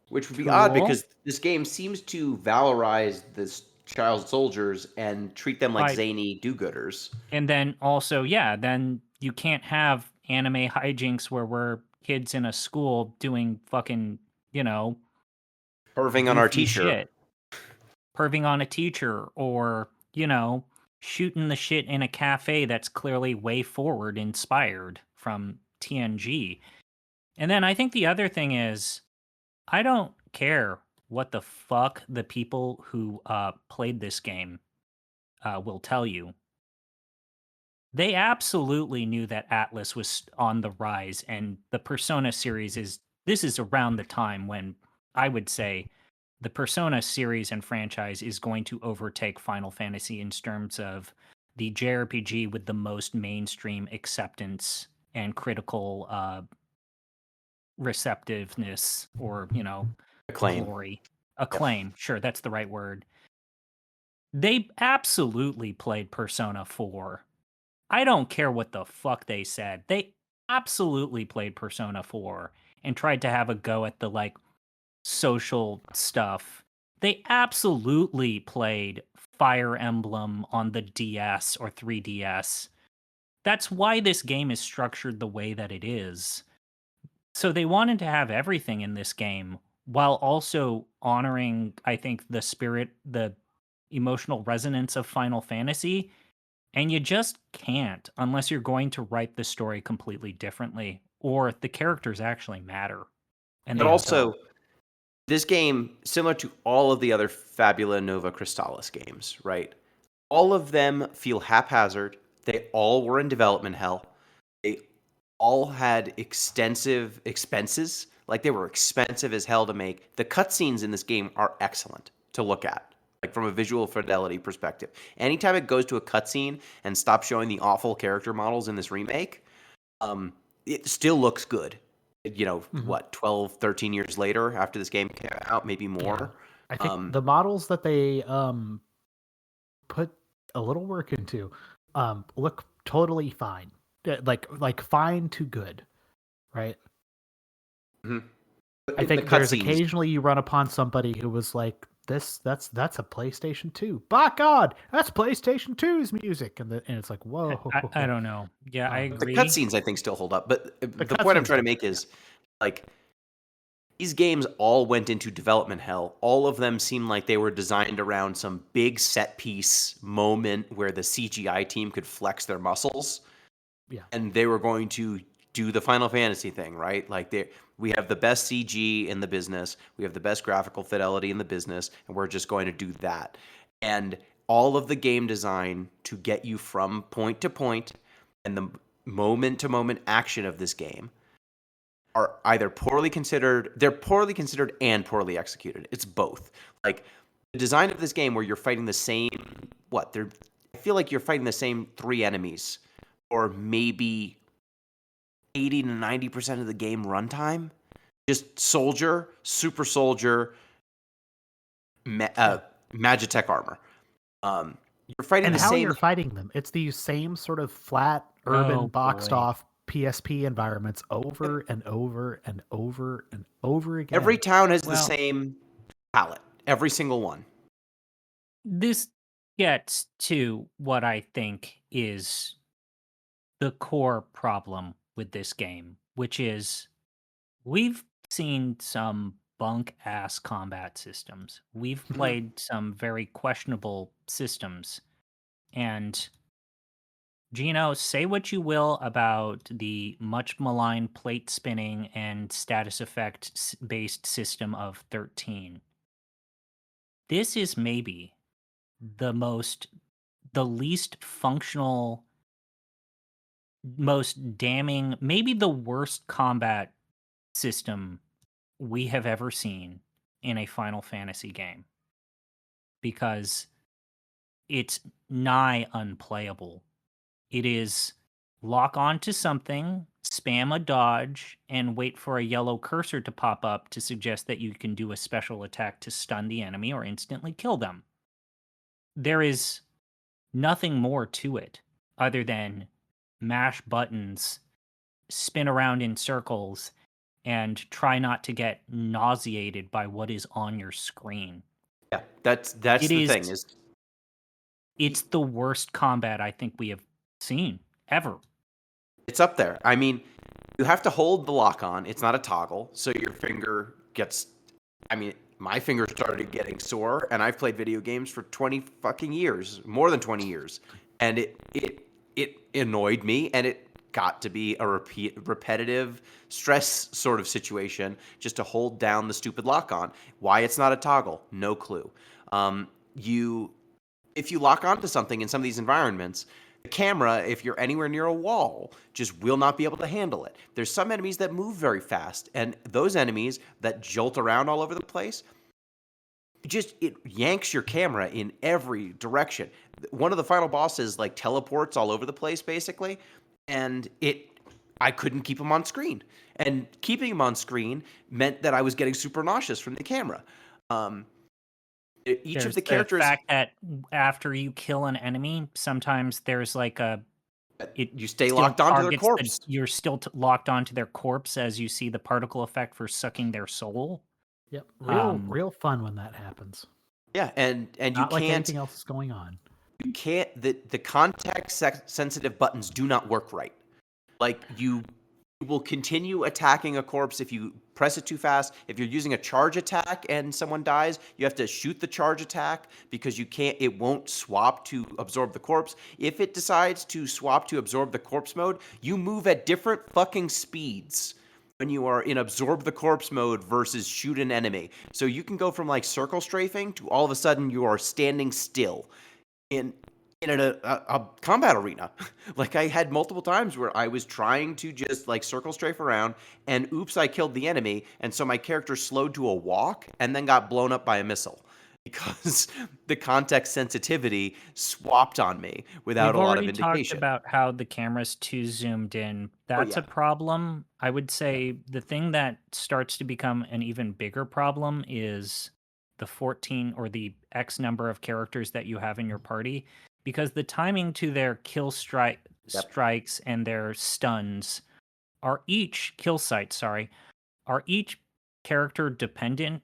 Which would be odd Cool. because this game seems to valorize this child soldiers and treat them like Right. zany do-gooders. And then also, yeah, then you can't have anime hijinks where we're kids in a school doing fucking, you know, Perving on our goofy teacher. shit. Perving on a teacher, or, you know, shooting the shit in a cafe that's clearly way forward inspired from TNG. And then I think the other thing is, I don't care what the fuck the people who played this game will tell you. They absolutely knew that Atlas was on the rise, and the Persona series this is around the time when I would say the Persona series and franchise is going to overtake Final Fantasy in terms of the JRPG with the most mainstream acceptance and critical receptiveness, or, you know, Acclaim. glory. Acclaim. Sure, that's the right word. They absolutely played Persona 4. I don't care what the fuck they said. They absolutely played Persona 4 and tried to have a go at the like social stuff. They absolutely played Fire Emblem on the DS or 3DS. That's why this game is structured the way that it is. So they wanted to have everything in this game while also honoring, I think, the spirit, the emotional resonance of Final Fantasy. And you just can't unless you're going to write the story completely differently, or the characters actually matter. And But they also, don't. this game, similar to all of the other Fabula Nova Crystallis games, right? All of them feel haphazard. They all were in development hell. They all had extensive expenses. Like, they were expensive as hell to make. The cutscenes in this game are excellent to look at, like from a visual fidelity perspective. Anytime it goes to a cutscene and stops showing the awful character models in this remake, it still looks good. You know, what, 12, 13 years later after this game came out, maybe more. I think the models that they put a little work into look totally fine. Like fine to good, right? Mhm. I In the think there's cutscenes, occasionally you run upon somebody who was like, that's a PlayStation 2. By God, that's PlayStation 2's music. And it's like, whoa. I don't know. Yeah, I The the agree. cutscenes I think still hold up. But the point I'm cutscenes trying to do, make is, like, these games all went into development hell. All of them seemed like they were designed around some big set piece moment where the CGI team could flex their muscles. Yeah. And they were going to do the Final Fantasy thing, right? Like, we have the best CG in the business, we have the best graphical fidelity in the business, and we're just going to do that. And all of the game design to get you from point to point and the moment to moment action of this game are either they're poorly considered and poorly executed. It's both. Like, the design of this game where you're fighting the same, I feel like you're fighting the same three enemies, or maybe 80 to 90% of the game runtime. Just soldier, super soldier, Magitech armor. You're fighting And the how same. you're fighting them, it's these same sort of flat, urban, Oh, boxed boy. off PSP environments over and over and over and over again. Every town has the Well- same palette. Every single one. This gets to what I think is the core problem with this game, which is we've seen some bunk ass combat systems. We've played some very questionable systems. And Gino, say what you will about the much maligned plate spinning and status effect based system of 13. This is maybe the least functional, most damning, maybe the worst combat system we have ever seen in a Final Fantasy game, because it's nigh unplayable. It is lock onto something, spam a dodge, and wait for a yellow cursor to pop up to suggest that you can do a special attack to stun the enemy or instantly kill them. There is nothing more to it other than mash buttons, spin around in circles, and try not to get nauseated by what is on your screen. Yeah, that's It the is thing is it's the worst combat I think we have seen ever. it's up there. I mean, you have to hold the lock on. It's not a toggle, so your finger gets. I mean, my finger started getting sore, and I've played video games for 20 fucking years, more than 20 years, and it annoyed me, and it got to be a repetitive stress sort of situation just to hold down the stupid lock on. Why it's not a toggle, no clue. If you lock onto something in some of these environments, the camera, if you're anywhere near a wall, just will not be able to handle it. There's some enemies that move very fast, and those enemies that jolt around all over the place, it yanks your camera in every direction. One of the final bosses like teleports all over the place basically, and I couldn't keep him on screen. And keeping him on screen meant that I was getting super nauseous from the camera. Each There's of the characters, fact that after you kill an enemy, sometimes there's like you stay still locked onto their targets corpse. you're still locked onto their corpse as you see the particle effect for sucking their soul. Yep. Um, Real fun when that happens. Yeah, and you Not like can't anything else is going on. the context sensitive buttons do not work right. Like you will continue attacking a corpse if you press it too fast. If you're using a charge attack and someone dies, you have to shoot the charge attack because it won't swap to absorb the corpse. If it decides to swap to absorb the corpse mode, you move at different fucking speeds when you are in absorb the corpse mode versus shoot an enemy. So you can go from like circle strafing to all of a sudden you are standing still in a combat arena. Like I had multiple times where I was trying to just like circle strafe around and oops, I killed the enemy. And so my character slowed to a walk and then got blown up by a missile because the context sensitivity swapped on me without We've a lot of already talked indication. about how the camera's too zoomed in. That's yeah. a problem. I would say the thing that starts to become an even bigger problem is the 14 or the X number of characters that you have in your party, because the timing to their strikes and their stuns are each kill sites, are each character dependent.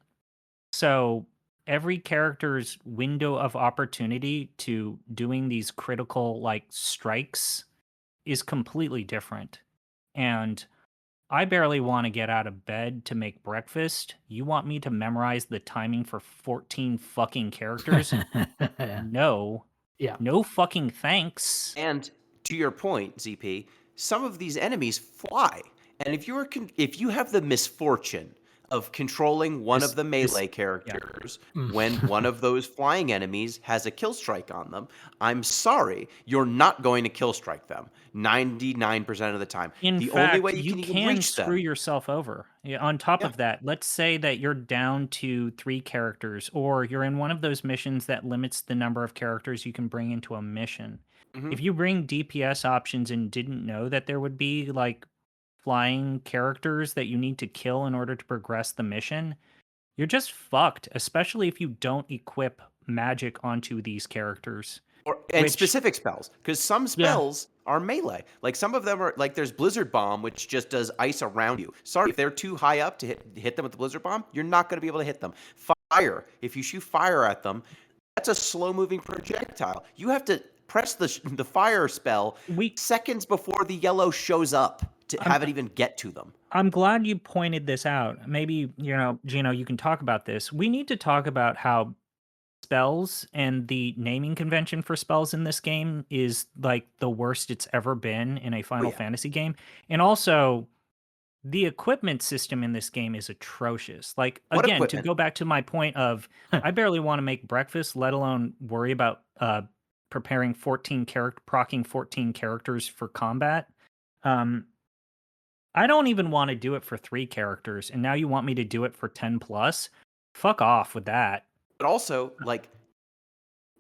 So every character's window of opportunity to doing these critical like strikes is completely different. And I barely want to get out of bed to make breakfast. You want me to memorize the timing for 14 fucking characters? No. Yeah. No fucking thanks. And to your point, ZP, some of these enemies fly. And if you have the misfortune of controlling one of the melee characters when one of those flying enemies has a kill strike on them, I'm sorry, you're not going to kill strike them 99% of the time. In the fact, only way you can even reach screw them. yourself over. Yeah, on top of that, let's say that you're down to 3 characters, or you're in one of those missions that limits the number of characters you can bring into a mission. Mhm. If you bring DPS options and didn't know that there would be like flying characters that you need to kill in order to progress the mission, you're just fucked, especially if you don't equip magic onto these characters. And which- specific spells, because some spells are melee. Like some of them are like there's Blizzard Bomb, which just does ice around you. Sorry, if they're too high up to hit them with the Blizzard Bomb, you're not going to be able to hit them. Fire, if you shoot fire at them, that's a slow-moving projectile. You have to press the fire spell seconds before the yellow shows up to have it even get to them. I'm glad you pointed this out. Maybe, Gino, you can talk about this. We need to talk about how spells and the naming convention for spells in this game is like the worst it's ever been in a Final Fantasy game. And also, the equipment system in this game is atrocious. Like, again, to go back to my point of, I barely want to make breakfast, let alone worry about preparing procking 14 characters for combat. I don't even want to do it for 3 characters, and now you want me to do it for 10 plus? Fuck off with that. But also, like,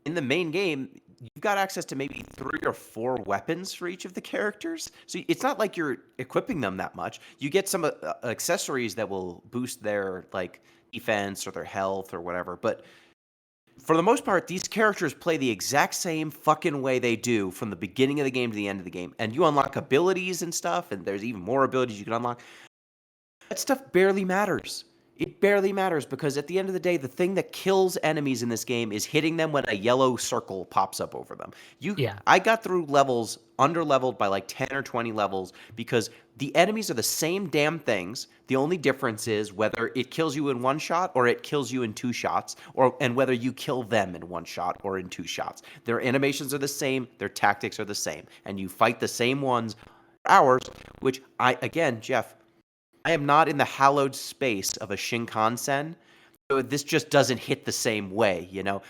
in the main game, you've got access to maybe 3 or 4 weapons for each of the characters. So it's not like you're equipping them that much. You get some accessories that will boost their like defense or their health or whatever. But for the most part, these characters play the exact same fucking way they do from the beginning of the game to the end of the game. And you unlock abilities and stuff, and there's even more abilities you can unlock. That stuff barely matters. It barely matters because at the end of the day, the thing that kills enemies in this game is hitting them when a yellow circle pops up over them. I got through levels under-leveled by like 10 or 20 levels because the enemies are the same damn things. The only difference is whether it kills you in one shot or it kills you in 2 shots, and whether you kill them in 1 shot or in 2 shots. Their animations are the same. Their tactics are the same. And you fight the same ones for hours, which Jeff, I am not in the hallowed space of a Shinkansen, so this just doesn't hit the same way, you know?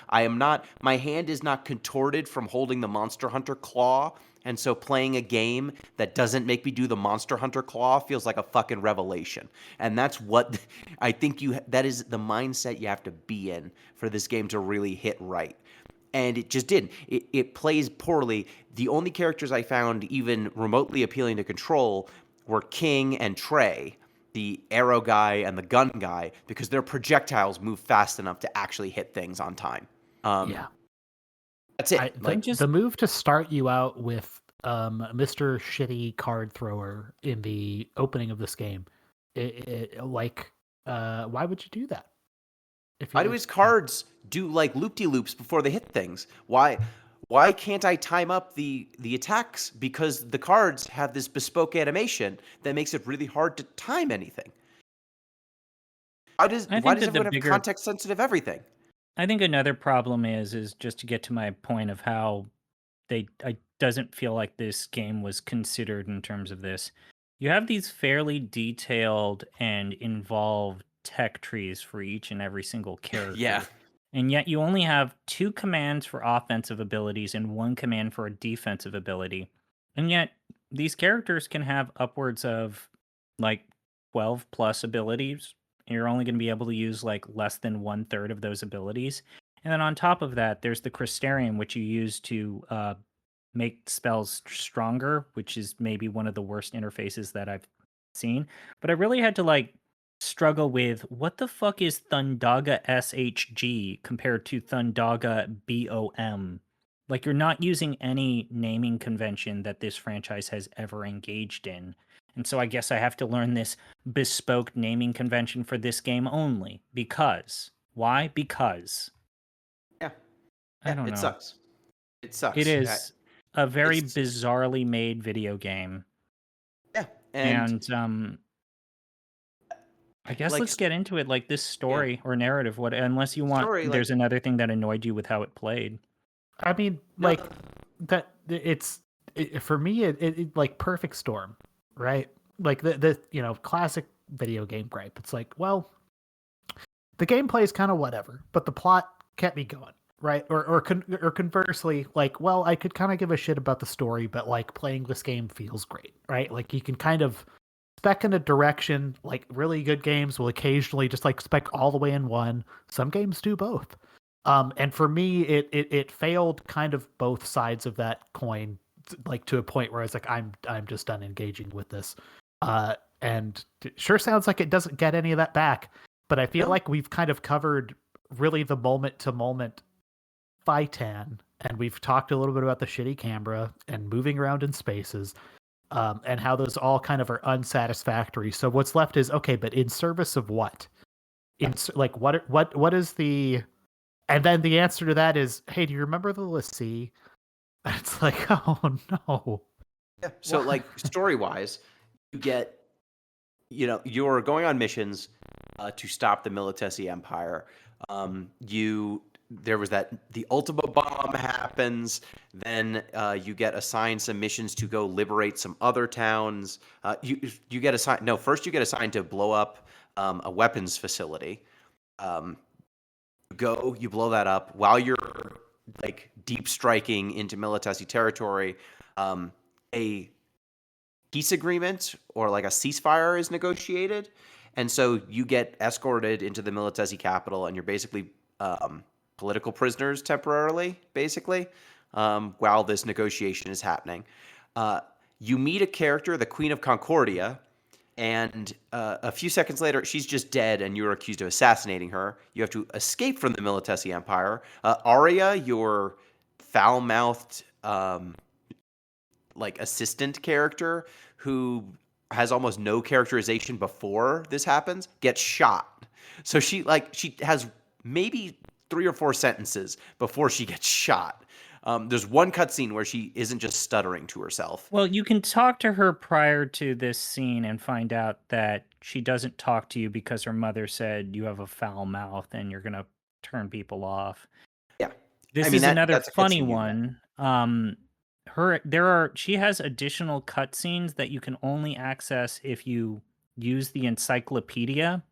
My hand is not contorted from holding the Monster Hunter claw, and so playing a game that doesn't make me do the Monster Hunter claw feels like a fucking revelation. And that's what I think that is the mindset you have to be in for this game to really hit right. And it just didn't. It plays poorly. The only characters I found even remotely appealing to control were King and Trey, the arrow guy and the gun guy, because their projectiles move fast enough to actually hit things on time. That's it. The move to start you out with Mr. Shitty Card Thrower in the opening of this game, why would you do that? Why do his cards do like loop-de-loops before they hit things? Why can't I time up the attacks? Because the cards have this bespoke animation that makes it really hard to time anything. Why does everyone have context-sensitive everything? I think another problem is just to get to my point of how I doesn't feel like this game was considered in terms of this. You have these fairly detailed and involved tech trees for each and every single character. Yeah. And yet you only have 2 commands for offensive abilities and 1 command for a defensive ability. And yet these characters can have upwards of like 12 plus abilities. And you're only going to be able to use like less than 1/3 of those abilities. And then on top of that, there's the Crystarium, which you use to make spells stronger, which is maybe one of the worst interfaces that I've seen. But I really had to struggle with what the fuck is Thundaga SHG compared to Thundaga BOM. Like, you're not using any naming convention that this franchise has ever engaged in. And so I guess I have to learn this bespoke naming convention for this game only. Because. Why? Because. Yeah. I don't know. It sucks. It is a very bizarrely made video game. Yeah. And I guess let's get into it. Like this story or narrative, unless you want, there's another thing that annoyed you with how it played. I mean, for me, it like Perfect Storm, right? Like the classic video game gripe. It's like, well, the gameplay is kind of whatever, but the plot kept me going, right? Or conversely, like, well, I could kind of give a shit about the story, but like playing this game feels great, right? Like you can kind of spec in a direction. Like really good games will occasionally just like spec all the way in one. Some games do both. And for me, it failed kind of both sides of that coin, like to a point where I was like, I'm just done engaging with this. And it sure sounds like it doesn't get any of that back, but I feel like we've kind of covered really the moment to moment Fitan, and we've talked a little bit about the shitty camera and moving around in spaces. And how those all kind of are unsatisfactory. So what's left is, okay, but in service of what? What is the? And then the answer to that is, hey, do you remember the Lassie? It's like, oh no. Yeah. So like story wise, you get, you're going on missions to stop the Militesi Empire. There was the Ultima bomb happens. Then you get assigned some missions to go liberate some other towns. You get assigned. No, first you get assigned to blow up a weapons facility. You blow that up while you're like deep striking into Militesi territory. A peace agreement or like a ceasefire is negotiated, and so you get escorted into the Militesi capital, and you're basically political prisoners temporarily, basically. while this negotiation is happening. You meet a character, the Queen of Concordia, and a few seconds later, she's just dead, and you're accused of assassinating her. You have to escape from the Militesi Empire. Arya, your foul-mouthed assistant character, who has almost no characterization before this happens, gets shot. So she has maybe 3 or 4 sentences before she gets shot. There's one cutscene where she isn't just stuttering to herself. Well, you can talk to her prior to this scene and find out that she doesn't talk to you because her mother said you have a foul mouth and you're gonna turn people off. Yeah, This is another funny one. She has additional cutscenes that you can only access if you use the encyclopedia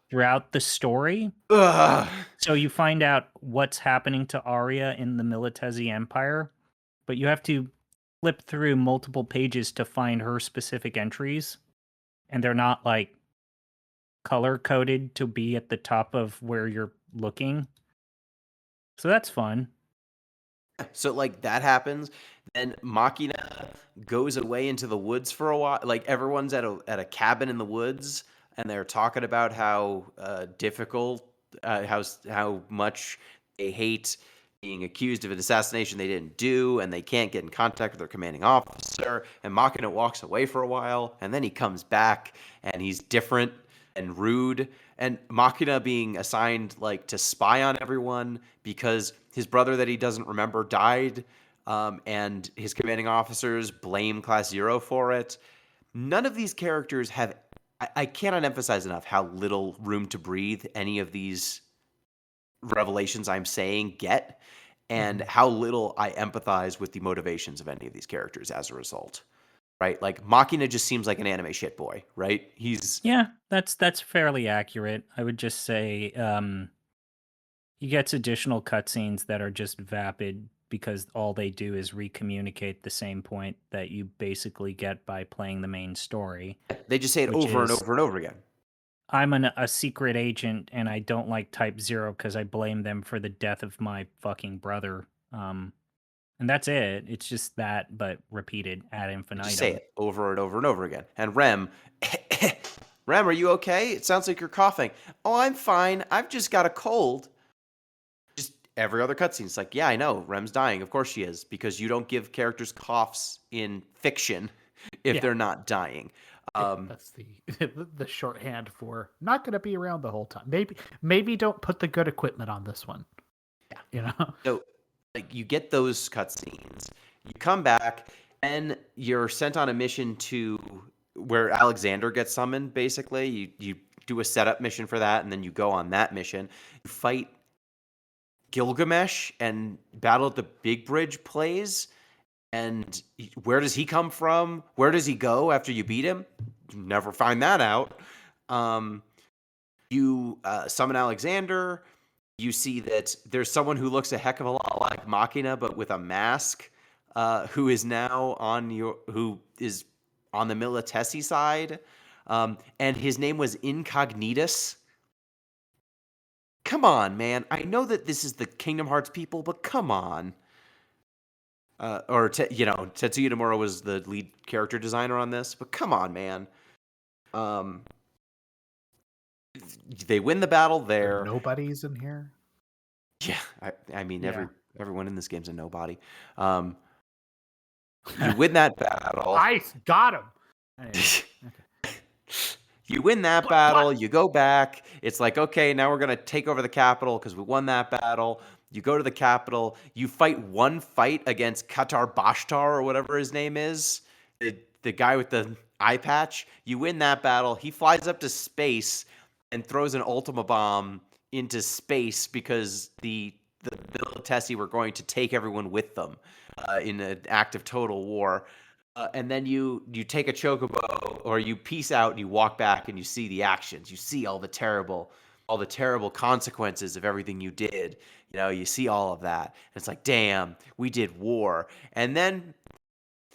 throughout the story. So you find out what's happening to Arya in the Militesi Empire, but you have to flip through multiple pages to find her specific entries, and they're not like color coded to be at the top of where you're looking. So that's fun. So that happens, then Machina goes away into the woods for a while. Like everyone's at a cabin in the woods, and they're talking about how difficult, how much they hate being accused of an assassination they didn't do, and they can't get in contact with their commanding officer. And Machina walks away for a while, and then he comes back, and he's different and rude. And Machina being assigned to spy on everyone because his brother that he doesn't remember died, and his commanding officers blame Class Zero for it. None of these characters have. I cannot emphasize enough how little room to breathe any of these revelations I'm saying get, and how little I empathize with the motivations of any of these characters as a result. Right? Machina just seems like an anime shit boy, right? That's fairly accurate. I would just say he gets additional cutscenes that are just vapid because all they do is recommunicate the same point that you basically get by playing the main story. They just say it over and over and over again. I'm a secret agent and I don't like Type Zero because I blame them for the death of my fucking brother. And that's it. It's just that, but repeated ad infinitum. Just say it over and over and over again. And Rem, Rem, are you okay? It sounds like you're coughing. Oh, I'm fine. I've just got a cold. Just every other cutscene. It's yeah, I know. Rem's dying. Of course she is. Because you don't give characters coughs in fiction if they're not dying. That's the shorthand for not going to be around the whole time. Maybe don't put the good equipment on this one. Yeah. So you get those cutscenes. You come back, and you're sent on a mission to where Alexander gets summoned, basically. You do a setup mission for that, and then you go on that mission. You fight Gilgamesh and battle at the Big Bridge plays. And where does he come from? Where does he go after you beat him? Never find that out. You summon Alexander. You see that there's someone who looks a heck of a lot like Machina, but with a mask, who is now on the Militesi side, and his name was Incognitus. Come on, man! I know that this is the Kingdom Hearts people, but come on. Tetsuya Nomura was the lead character designer on this, but come on, man. They win the battle there. Nobody's in here. Yeah, I mean everyone in this game's a nobody. You win that battle. Nice, got him. Okay. You win that battle. You go back. It's okay, now we're gonna take over the capital because we won that battle. You go to the capital. You fight one fight against Qatar Bashtar or whatever his name is, the guy with the eye patch. You win that battle. He flies up to space and throws an Ultima bomb into space because the Militesi were going to take everyone with them in an act of total war. And then you take a chocobo, or you peace out and you walk back and you see the actions. You see all the terrible consequences of everything you did. You see all of that. And it's damn, we did war. And then,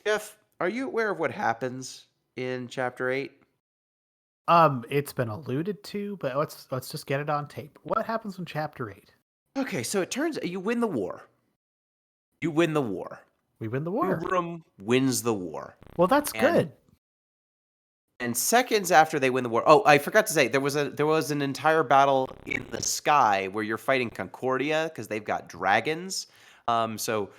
Jeff, are you aware of what happens in Chapter 8? It's been alluded to, but let's just get it on tape. What happens in Chapter 8? Okay, so it turns you win the war. You win the war. We win the war. Ubrum wins the war. Well, that's good. And seconds after they win the war, oh, I forgot to say there was an entire battle in the sky where you're fighting Concordia because they've got dragons. So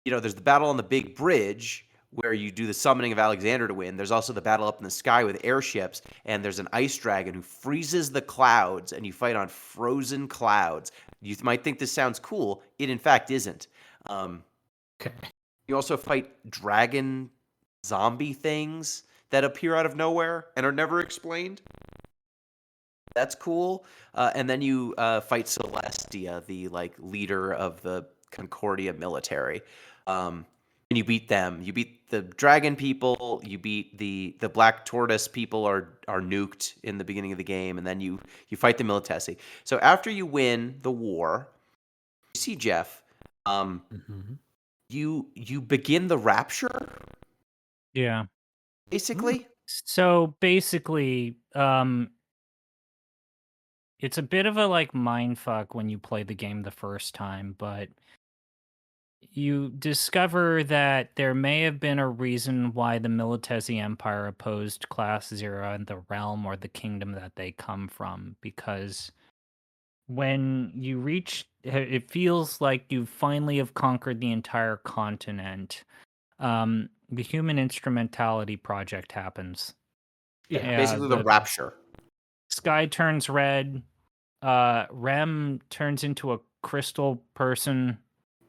there's the battle on the big bridge where you do the summoning of Alexander to win. There's also the battle up in the sky with airships, and there's an ice dragon who freezes the clouds, and you fight on frozen clouds. You might think this sounds cool. It in fact isn't. Okay. You also fight dragon zombie things that appear out of nowhere and are never explained. That's cool. And then you fight Celestia, the leader of the Concordia military. And you beat them. You beat the dragon people. You beat the black tortoise people are nuked in the beginning of the game, and then you fight the Militesi. So after you win the war, you see Jeff. You begin the rapture. Yeah. Basically. So basically, it's a bit of a mindfuck when you play the game the first time, but you discover that there may have been a reason why the Militesi Empire opposed Class Zero and the realm or the kingdom that they come from, because when you reach, it feels like you finally have conquered the entire continent. The Human Instrumentality Project happens. Yeah, basically the rapture. Sky turns red. Rem turns into a crystal person.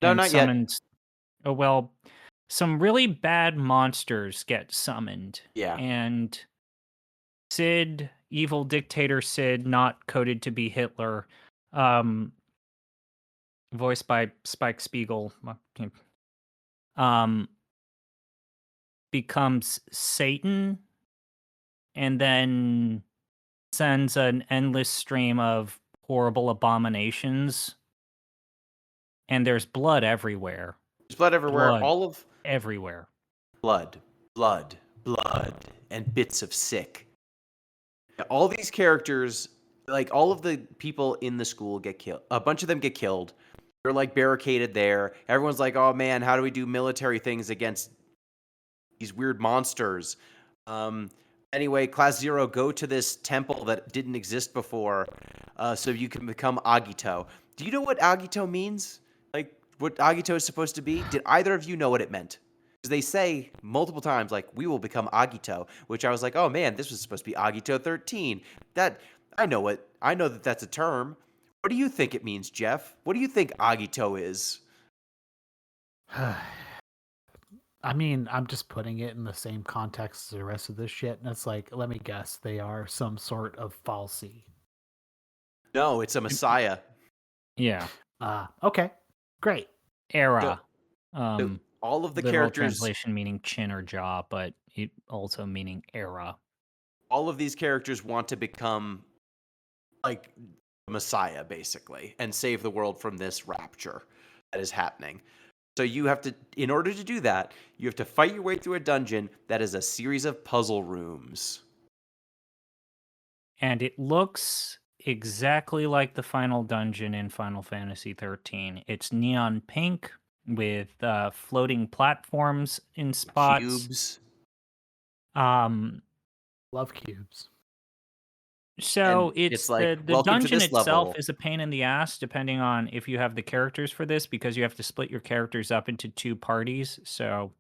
No, and not summons, yet. Oh, well, some really bad monsters get summoned. Yeah. And Sid, evil dictator Sid, not coded to be Hitler, voiced by Spike Spiegel, becomes Satan, and then sends an endless stream of horrible abominations. And there's blood everywhere. There's blood everywhere. Blood All of everywhere. blood, and bits of sick. All these characters, all of the people in the school get killed. A bunch of them get killed. They're barricaded there. Everyone's like, "Oh man, how do we do military things against these weird monsters?" Anyway, Class Zero, go to this temple that didn't exist before, so you can become Agito. Do you know what Agito means? What Agito is supposed to be? Did either of you know what it meant? Because they say multiple times, we will become Agito, which I was like, oh man, this was supposed to be Agito 13. I know that that's a term. What do you think it means, Jeff? What do you think Agito is? I mean, I'm just putting it in the same context as the rest of this shit, and it's let me guess, they are some sort of falsy. No, it's a messiah. Yeah. Okay. Great. Era. So all of the literal characters, translation meaning chin or jaw, but it also meaning era. all of these characters want to become the messiah, basically, and save the world from this rapture that is happening. So you have to, in order to do that, you have to fight your way through a dungeon that is a series of puzzle rooms. And it looks exactly like the final dungeon in Final Fantasy 13. It's neon pink with floating platforms in spots. Cubes. Love cubes. So And it's it's like, the welcome to dungeon this itself level. is a pain in the ass depending on if you have the characters for this, because you have to split your characters up into two parties. So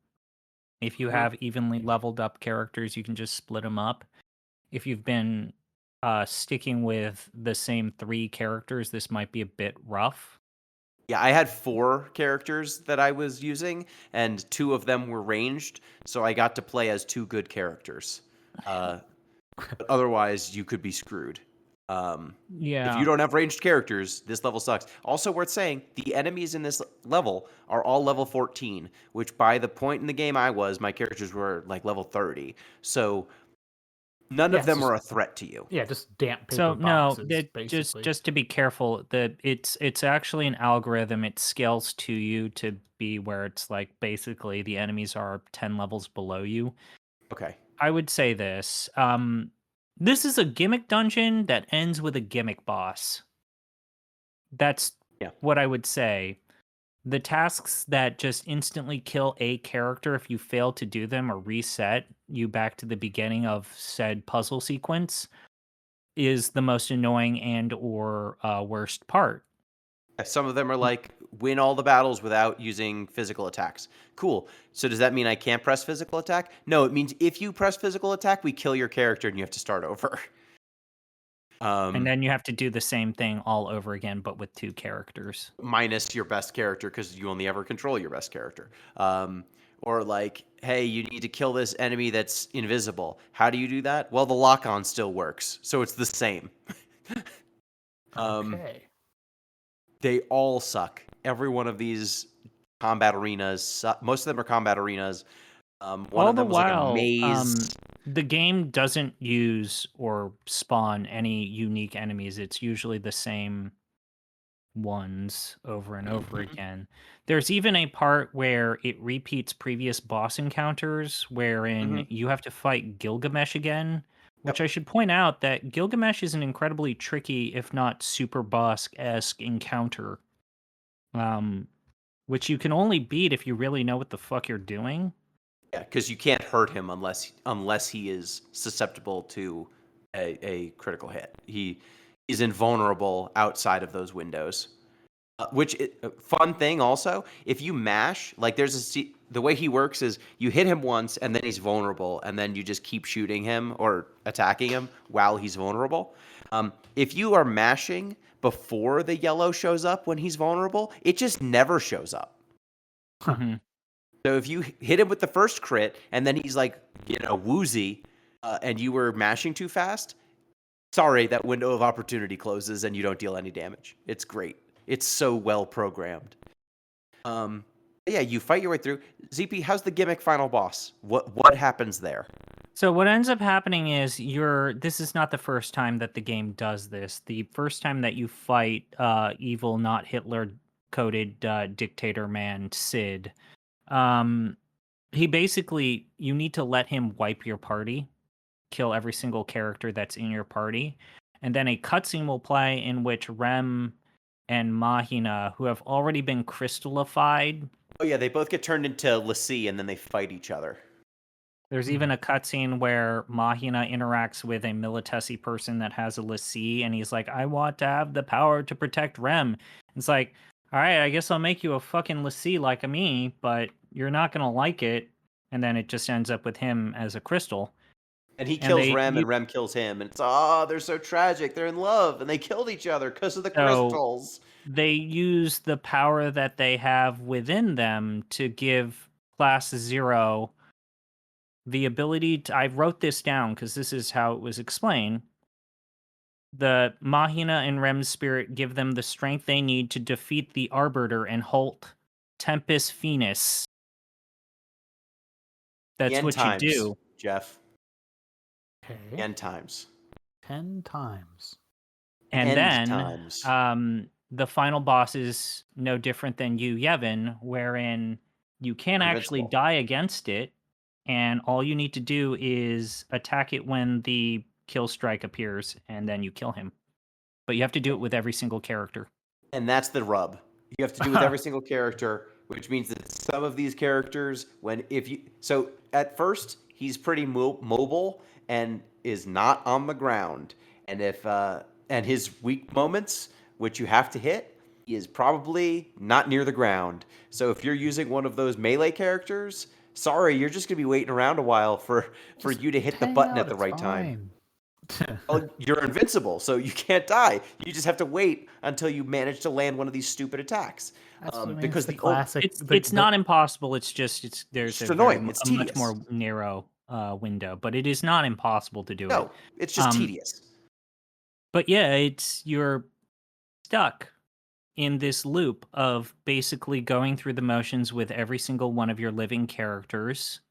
if you have evenly leveled up characters, you can just split them up. If you've been sticking with the same three characters, this might be a bit rough. Yeah, I had 4 characters that I was using, and 2 of them were ranged, so I got to play as 2 good characters. But otherwise, you could be screwed. Yeah. If you don't have ranged characters, this level sucks. Also worth saying, the enemies in this level are all level 14, which by the point in the game my characters were level 30. So none of them are a threat to you. Yeah, just damp paper So no, boxes, basically. just to be careful, that it's actually an algorithm. It scales to you to be where it's basically the enemies are 10 levels below you. Okay. I would say this. This is a gimmick dungeon that ends with a gimmick boss. That's what I would say. the tasks that just instantly kill a character if you fail to do them or reset you back to the beginning of said puzzle sequence is the most annoying and or worst part. Some of them are like win all the battles without using physical attacks. Cool. So does that mean I can't press physical attack? No, it means if you press physical attack, we kill your character and you have to start over. And then you have to do the same thing all over again, but with 2 characters. Minus your best character because you only ever control your best character. Or like, hey, you need to kill this enemy that's invisible. How do you do that? Well, the lock-on still works, so it's the same. Okay. They all suck. Every one of these combat arenas suck. Most of them are combat arenas. One All of the them was like a while, maze. the game doesn't use or spawn any unique enemies. It's usually the same ones over and over again. There's even a part where it repeats previous boss encounters, wherein you have to fight Gilgamesh again. Which I should point out that Gilgamesh is an incredibly tricky, if not super boss-esque encounter, which you can only beat if you really know what the fuck you're doing. Yeah, because you can't hurt him unless he is susceptible to a critical hit. He is invulnerable outside of those windows. Fun thing also, if you mash, like the way he works is you hit him once and then he's vulnerable, and then you just keep shooting him or attacking him while he's vulnerable. If you are mashing before the yellow shows up when he's vulnerable, it just never shows up. Mhm. So if you hit him with the first crit and then he's like, woozy, and you were mashing too fast, sorry, that window of opportunity closes and you don't deal any damage. It's great. It's so well programmed. Yeah, you fight your way through. ZP, how's the gimmick final boss? What happens there? So what ends up happening is this is not the first time that the game does this. The first time that you fight evil, not Hitler coded dictator man Sid, he basically, you need to let him wipe your party, kill every single character that's in your party, and then a cutscene will play in which Rem and Mahina, who have already been crystallified. Oh yeah, they both get turned into Lassie and then they fight each other. There's even a cutscene where Mahina interacts with a Militesi person that has a Lassie, and he's like, I want to have the power to protect Rem. It's like, all right, I guess I'll make you a fucking Lassie like me, but you're not going to like it. And then it just ends up with him as a crystal. And he kills Rem and Rem kills him. And it's, they're so tragic. They're in love and they killed each other because of the crystals. They use the power that they have within them to give Class 0 the ability to... I wrote this down because this is how it was explained. The Mahina and Rem's spirit give them the strength they need to defeat the Arbiter and halt Tempest Finis. That's what you do. Jeff. Okay. N times. 10 times. And End then times. the final boss is no different than you, Yevon, wherein you can actually die against it, and all you need to do is attack it when the kill strike appears, and then you kill him. But you have to do it with every single character. And that's the rub. You have to do it with every single character, which means that some of these characters, so at first he's pretty mobile and is not on the ground, and and his weak moments, which you have to hit, he is probably not near the ground. So if you're using one of those melee characters, sorry, you're just gonna be waiting around a while for you to hit the button at the right time. Well, you're invincible, so you can't die. You just have to wait until you manage to land one of these stupid attacks. Because the classic. It's not impossible. It's just there's It's a annoying. It's much more narrow window, but it is not impossible to do it. No, it's just tedious. But yeah, you're stuck in this loop of basically going through the motions with every single one of your living characters.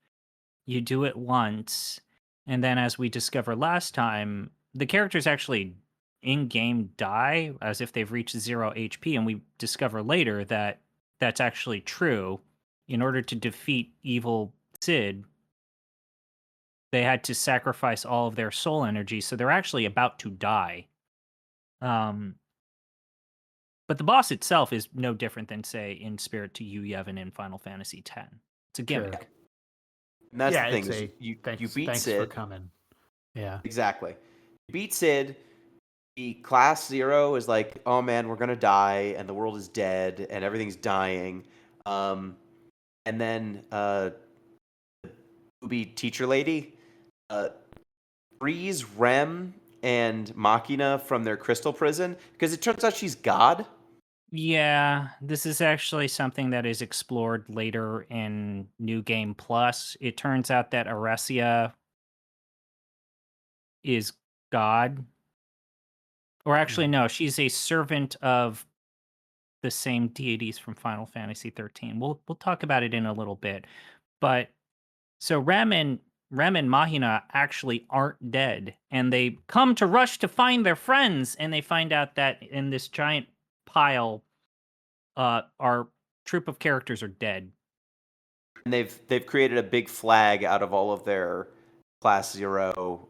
You do it once, and then as we discovered last time, the characters actually in-game die as if they've reached 0 HP, and we discover later that that's actually true. In order to defeat evil Sid, they had to sacrifice all of their soul energy, so they're actually about to die. But But the boss itself is no different than, say, in Spirit to you, Yevon, in Final Fantasy X. It's a True. gimmick. And that's Yeah, the thing. it's Is a you thanks, beat thanks Sid. for coming. Yeah. Exactly. You beat Sid. The class 0 is like, oh man, we're gonna die, and the world is dead, and everything's dying. And then the booby teacher lady frees Rem and Machina from their crystal prison because it turns out she's God. Yeah, this is actually something that is explored later in New Game Plus. It turns out that Aresia is God. Or actually, no, she's a servant of the same deities from Final Fantasy 13. We'll talk about it in a little bit. But so Rem and Mahina actually aren't dead, and they come to rush to find their friends, and they find out that in this giant pile, our troop of characters are dead. And they've created a big flag out of all of their class 0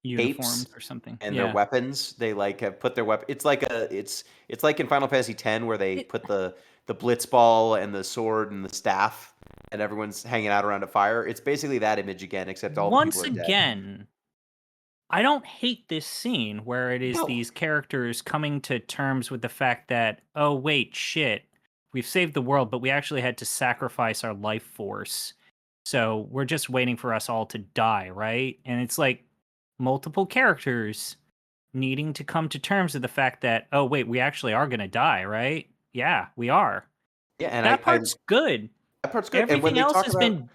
Uniforms capes or something. and Yeah. their weapons. They like have put their weapon. It's like it's like in Final Fantasy X where they It- put the blitz ball and the sword and the staff, and everyone's hanging out around a fire. It's basically that image again, except all the Once people are dead. again, I don't hate this scene where it is No. these characters coming to terms with the fact that, oh, wait, shit, we've saved the world, but we actually had to sacrifice our life force. So we're just waiting for us all to die, right? And it's like multiple characters needing to come to terms with the fact that, oh, wait, we actually are going to die, right? Yeah, we are. Yeah, and That part's good. that part's good. And when Everything they else talk has about been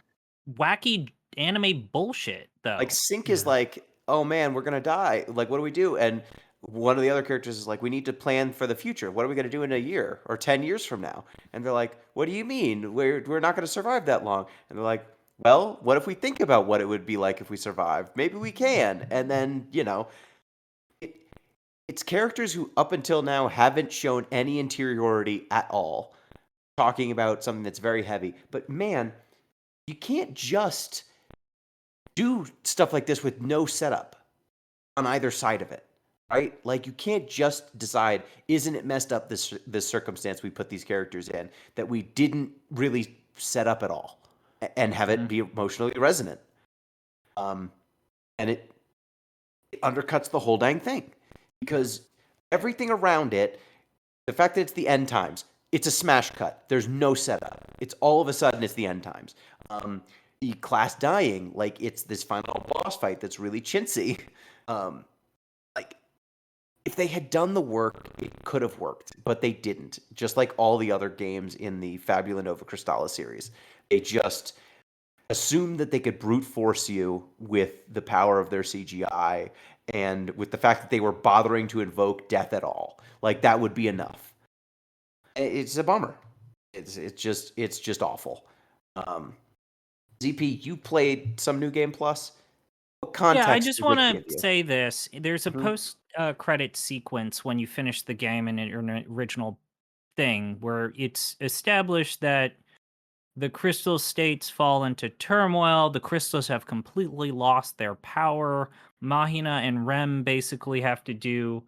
wacky anime bullshit, though. like Sync is like, oh man, we're gonna die. Like, what do we do? And one of the other characters is like, we need to plan for the future. What are we gonna do in a year or 10 years from now? And they're like, what do you mean? We're not gonna survive that long. And they're like, well, what if we think about what it would be like if we survived? Maybe we can. And then it's characters who up until now haven't shown any interiority at all, talking about something that's very heavy. But man, you can't just do stuff like this with no setup on either side of it, right? Like you can't just decide, isn't it messed up this circumstance we put these characters in that we didn't really set up at all and have it be emotionally resonant. And it undercuts the whole dang thing because everything around it, the fact that it's the end times, it's a smash cut. There's no setup. It's all of a sudden it's the end times. The class dying, like it's this final boss fight that's really chintzy. Like if they had done the work, it could have worked, but they didn't. Just like all the other games in the Fabula Nova Crystalla series, they just assumed that they could brute force you with the power of their CGI and with the fact that they were bothering to invoke death at all. Like that would be enough. It's a bummer. It's just awful. ZP, you played some New Game Plus. What context? Yeah, I just does want it give to you? say this. There's a Mhm. post credit sequence when you finish the game in an original thing where it's established that the crystal states fall into turmoil. The crystals have completely lost their power. Mahina and Rem basically have to do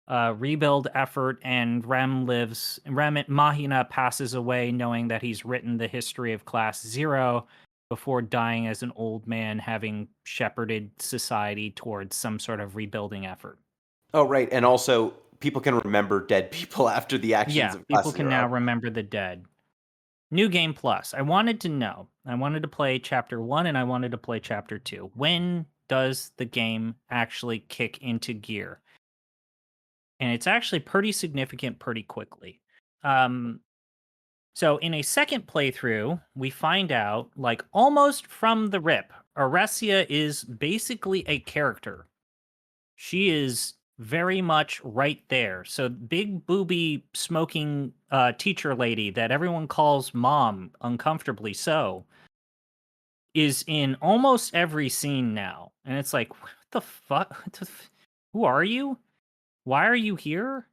a rebuild effort, and Mahina passes away knowing that he's written the history of Class 0 before dying as an old man, having shepherded society towards some sort of rebuilding effort. Oh, right. And also, people can remember dead people after the actions Yeah, of people Class can 0. now remember the dead. New Game Plus. I wanted to know. I wanted to play Chapter 1 and I wanted to play Chapter 2. When does the game actually kick into gear? And it's actually pretty significant pretty quickly. So in a second playthrough, we find out, like almost from the rip, Aresia is basically a character. She is very much right there. So big booby smoking teacher lady that everyone calls mom, uncomfortably so, is in almost every scene now. And it's like, what the fuck? Who are you? Why are you here?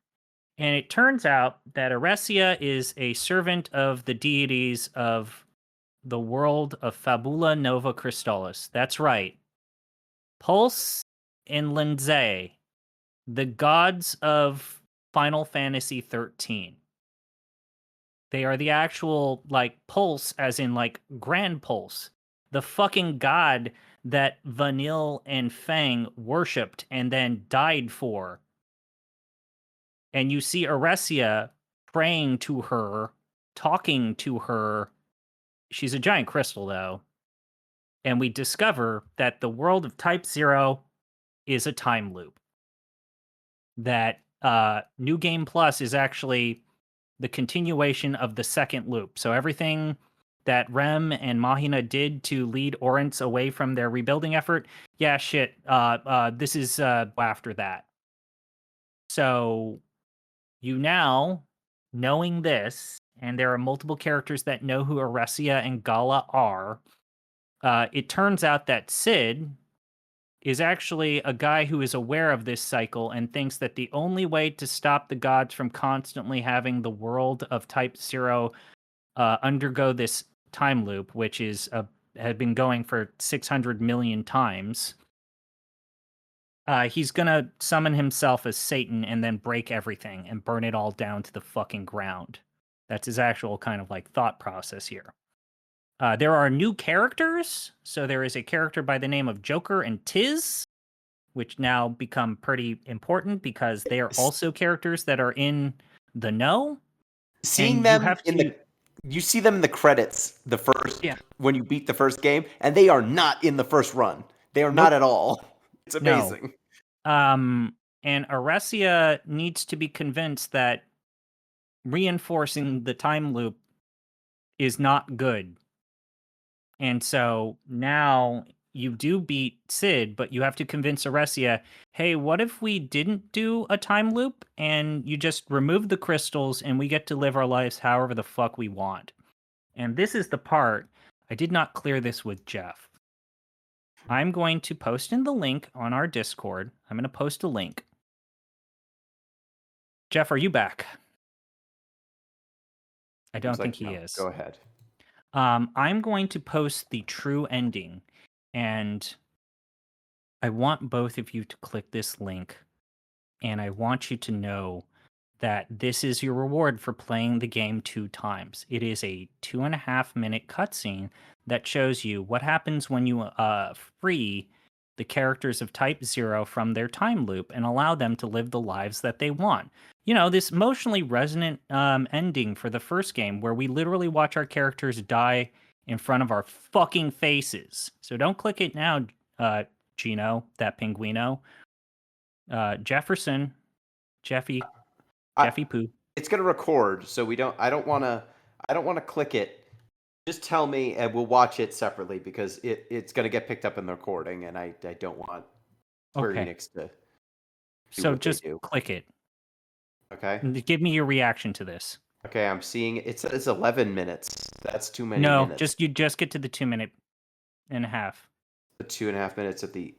And it turns out that Aresia is a servant of the deities of the world of Fabula Nova Crystallis. That's right. Pulse and Lindsay, the gods of Final Fantasy 13. They are the actual, like, Pulse, as in, like, Grand Pulse. The fucking god that Vanille and Fang worshipped and then died for. And you see Aresia praying to her, talking to her. She's a giant crystal, though. And we discover that the world of Type 0 is a time loop. That New Game Plus is actually the continuation of the second loop. So everything that Rem and Mahina did to lead Orents away from their rebuilding effort, yeah, shit, this is after that. So you now, knowing this, and there are multiple characters that know who Aresia and Gala are, it turns out that Sid is actually a guy who is aware of this cycle and thinks that the only way to stop the gods from constantly having the world of Type 0 undergo this time loop, which is had been going for 600 million times, he's gonna summon himself as Satan and then break everything and burn it all down to the fucking ground. That's his actual kind of like thought process here. There are new characters. So there is a character by the name of Joker and Tiz, which now become pretty important because they are also characters that are in the know. Seeing And them you see them in the credits when you beat the first game, and they are not in the first run. They are not at all. It's amazing. And Aresia needs to be convinced that reinforcing the time loop is not good. And so now you do beat Sid, but you have to convince Aresia, hey, what if we didn't do a time loop and you just remove the crystals and we get to live our lives however the fuck we want? And this is the part, I did not clear this with Jeff. I'm going to post in the link on our Discord. I'm going to post a link. Jeff, are you back? I don't think he is. Go ahead. I'm going to post the true ending, and I want both of you to click this link, and I want you to know that this is your reward for playing the game 2 times. It is a 2.5-minute cutscene that shows you what happens when you free the characters of Type 0 from their time loop and allow them to live the lives that they want. You know, this emotionally resonant ending for the first game where we literally watch our characters die in front of our fucking faces. So don't click it now, Gino, that Pinguino. Jefferson, Jeffy Poo. It's gonna record, so I don't wanna click it. Just tell me and we'll watch it separately because it's gonna get picked up in the recording, and I don't want Square Enix to So just click it. Okay. Give me your reaction to this. Okay, I'm seeing it says 11 minutes. That's too many minutes. No, you just get to the 2.5 minutes. The 2.5 minutes at the.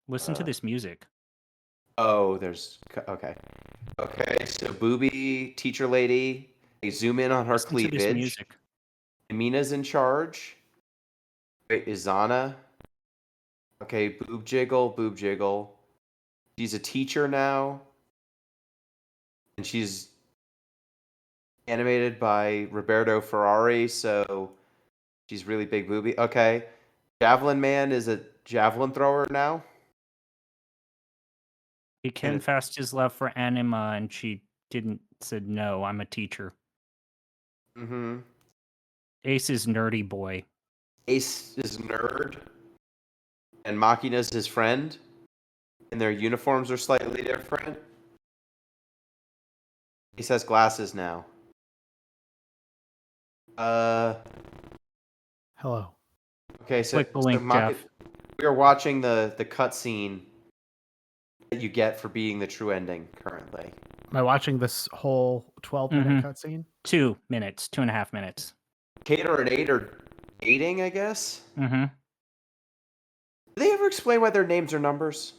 Listen to this music. Oh, there's okay. Okay, so Booby, teacher lady. They zoom in on her Listen cleavage. to this music. Amina's in charge. Wait, Izana. Okay, boob jiggle. She's a teacher now. And she's animated by Roberto Ferrari, so she's really big booby. Okay. Javelin Man is a javelin thrower now. He confessed his love for Anima, and she said no, I'm a teacher. Mm-hmm. Ace is nerdy boy. Ace is nerd. And Machina's his friend. And their uniforms are slightly different. Ace has glasses now. Hello. Okay, so, Click the link, Jeff. We are watching the cutscene that you get for being the true ending currently. Am I watching this whole 12-minute cutscene? 2 minutes, 2.5 minutes. Cater and 8 are dating, I guess? Mm-hmm. Do they ever explain why their names are numbers?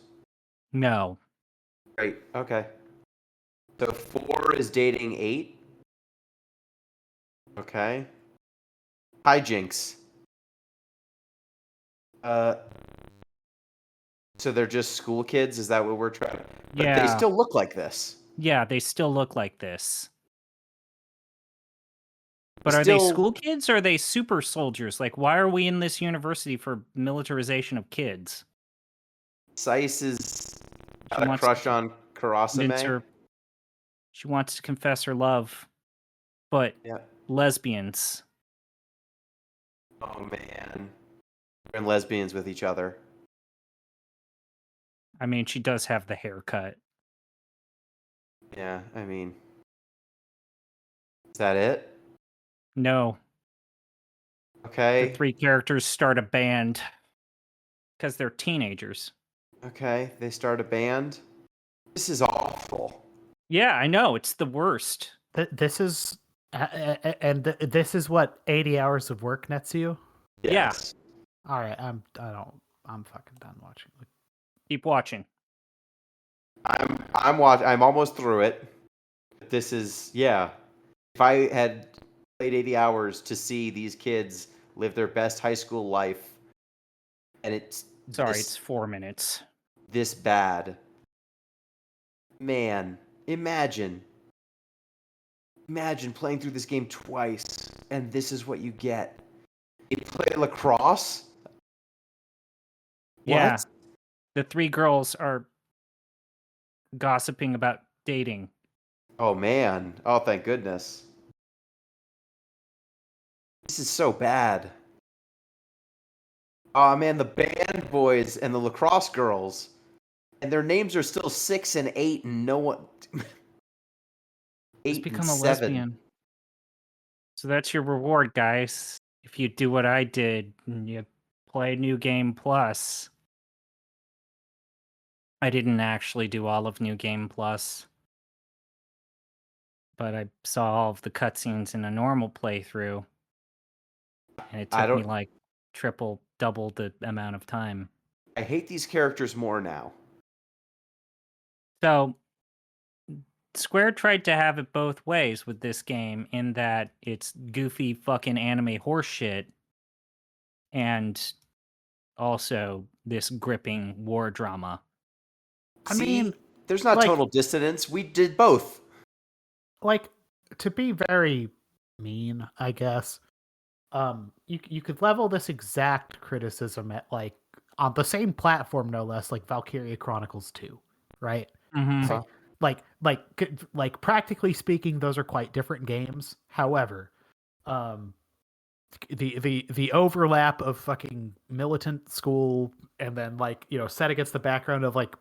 No. Right, okay. So 4 is dating 8? Okay. Hijinks. So they're just school kids? Is that what we're trying? But Yeah. they still look like this. Yeah, they still look like this. But are they school kids or are they super soldiers? Like, why are we in this university for militarization of kids? Saiz is got She a wants crush to on convince Karasume. her. She wants to confess her love, but Yeah. lesbians. Oh man, and lesbians with each other. I mean, she does have the haircut. Yeah, I mean, is that it? No, Okay. the three characters start a band because they're teenagers. Okay, they start a band. This is awful. Yeah, I know. It's the worst. This is this is what 80 hours of work nets you. Yes. All right, I'm fucking done watching. Keep watching. I'm watching. I'm almost through it. This is If I had played 80 hours to see these kids live their best high school life, and it's It's 4 minutes. this bad. Man, imagine playing through this game twice, and this is what you get. You play lacrosse? Yeah. What? The three girls are gossiping about dating. Oh man. Oh, thank goodness. This is so bad. Oh man, the band boys and the lacrosse girls. And their names are still 6 and 8, and no one. Just 8 become and a 7. lesbian. So that's your reward, guys. If you do what I did and you play New Game Plus. I didn't actually do all of New Game Plus, but I saw all of the cutscenes in a normal playthrough, and it took me like double the amount of time. I hate these characters more now. So, Square tried to have it both ways with this game in that it's goofy fucking anime horseshit, and also this gripping war drama. I mean, there's not like- total dissonance. We did both. Like, to be very mean, I guess, you could level this exact criticism at like on the same platform, no less, like Valkyria Chronicles 2, right? Mm-hmm. So, like practically speaking, those are quite different games. However, the overlap of fucking militant school and then like set against the background of like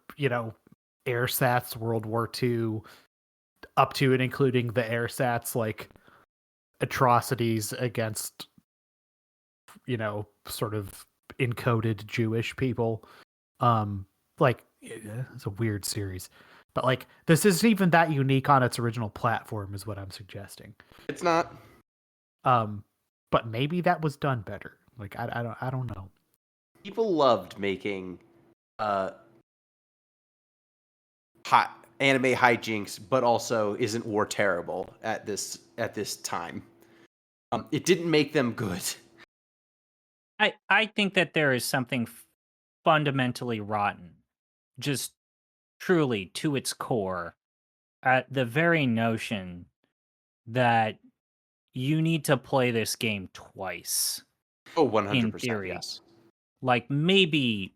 airsats World War II up to and including the airsats like atrocities against sort of encoded Jewish people. Like it's a weird series, but like this isn't even that unique on its original platform is what I'm suggesting. It's not. But maybe that was done better. Like I don't know. People loved making anime hijinks, but also isn't war terrible at this time. It didn't make them good. I think that there is something fundamentally rotten, just truly to its core, at the very notion that you need to play this game twice. Oh, 100%. In theory. Yes. Like maybe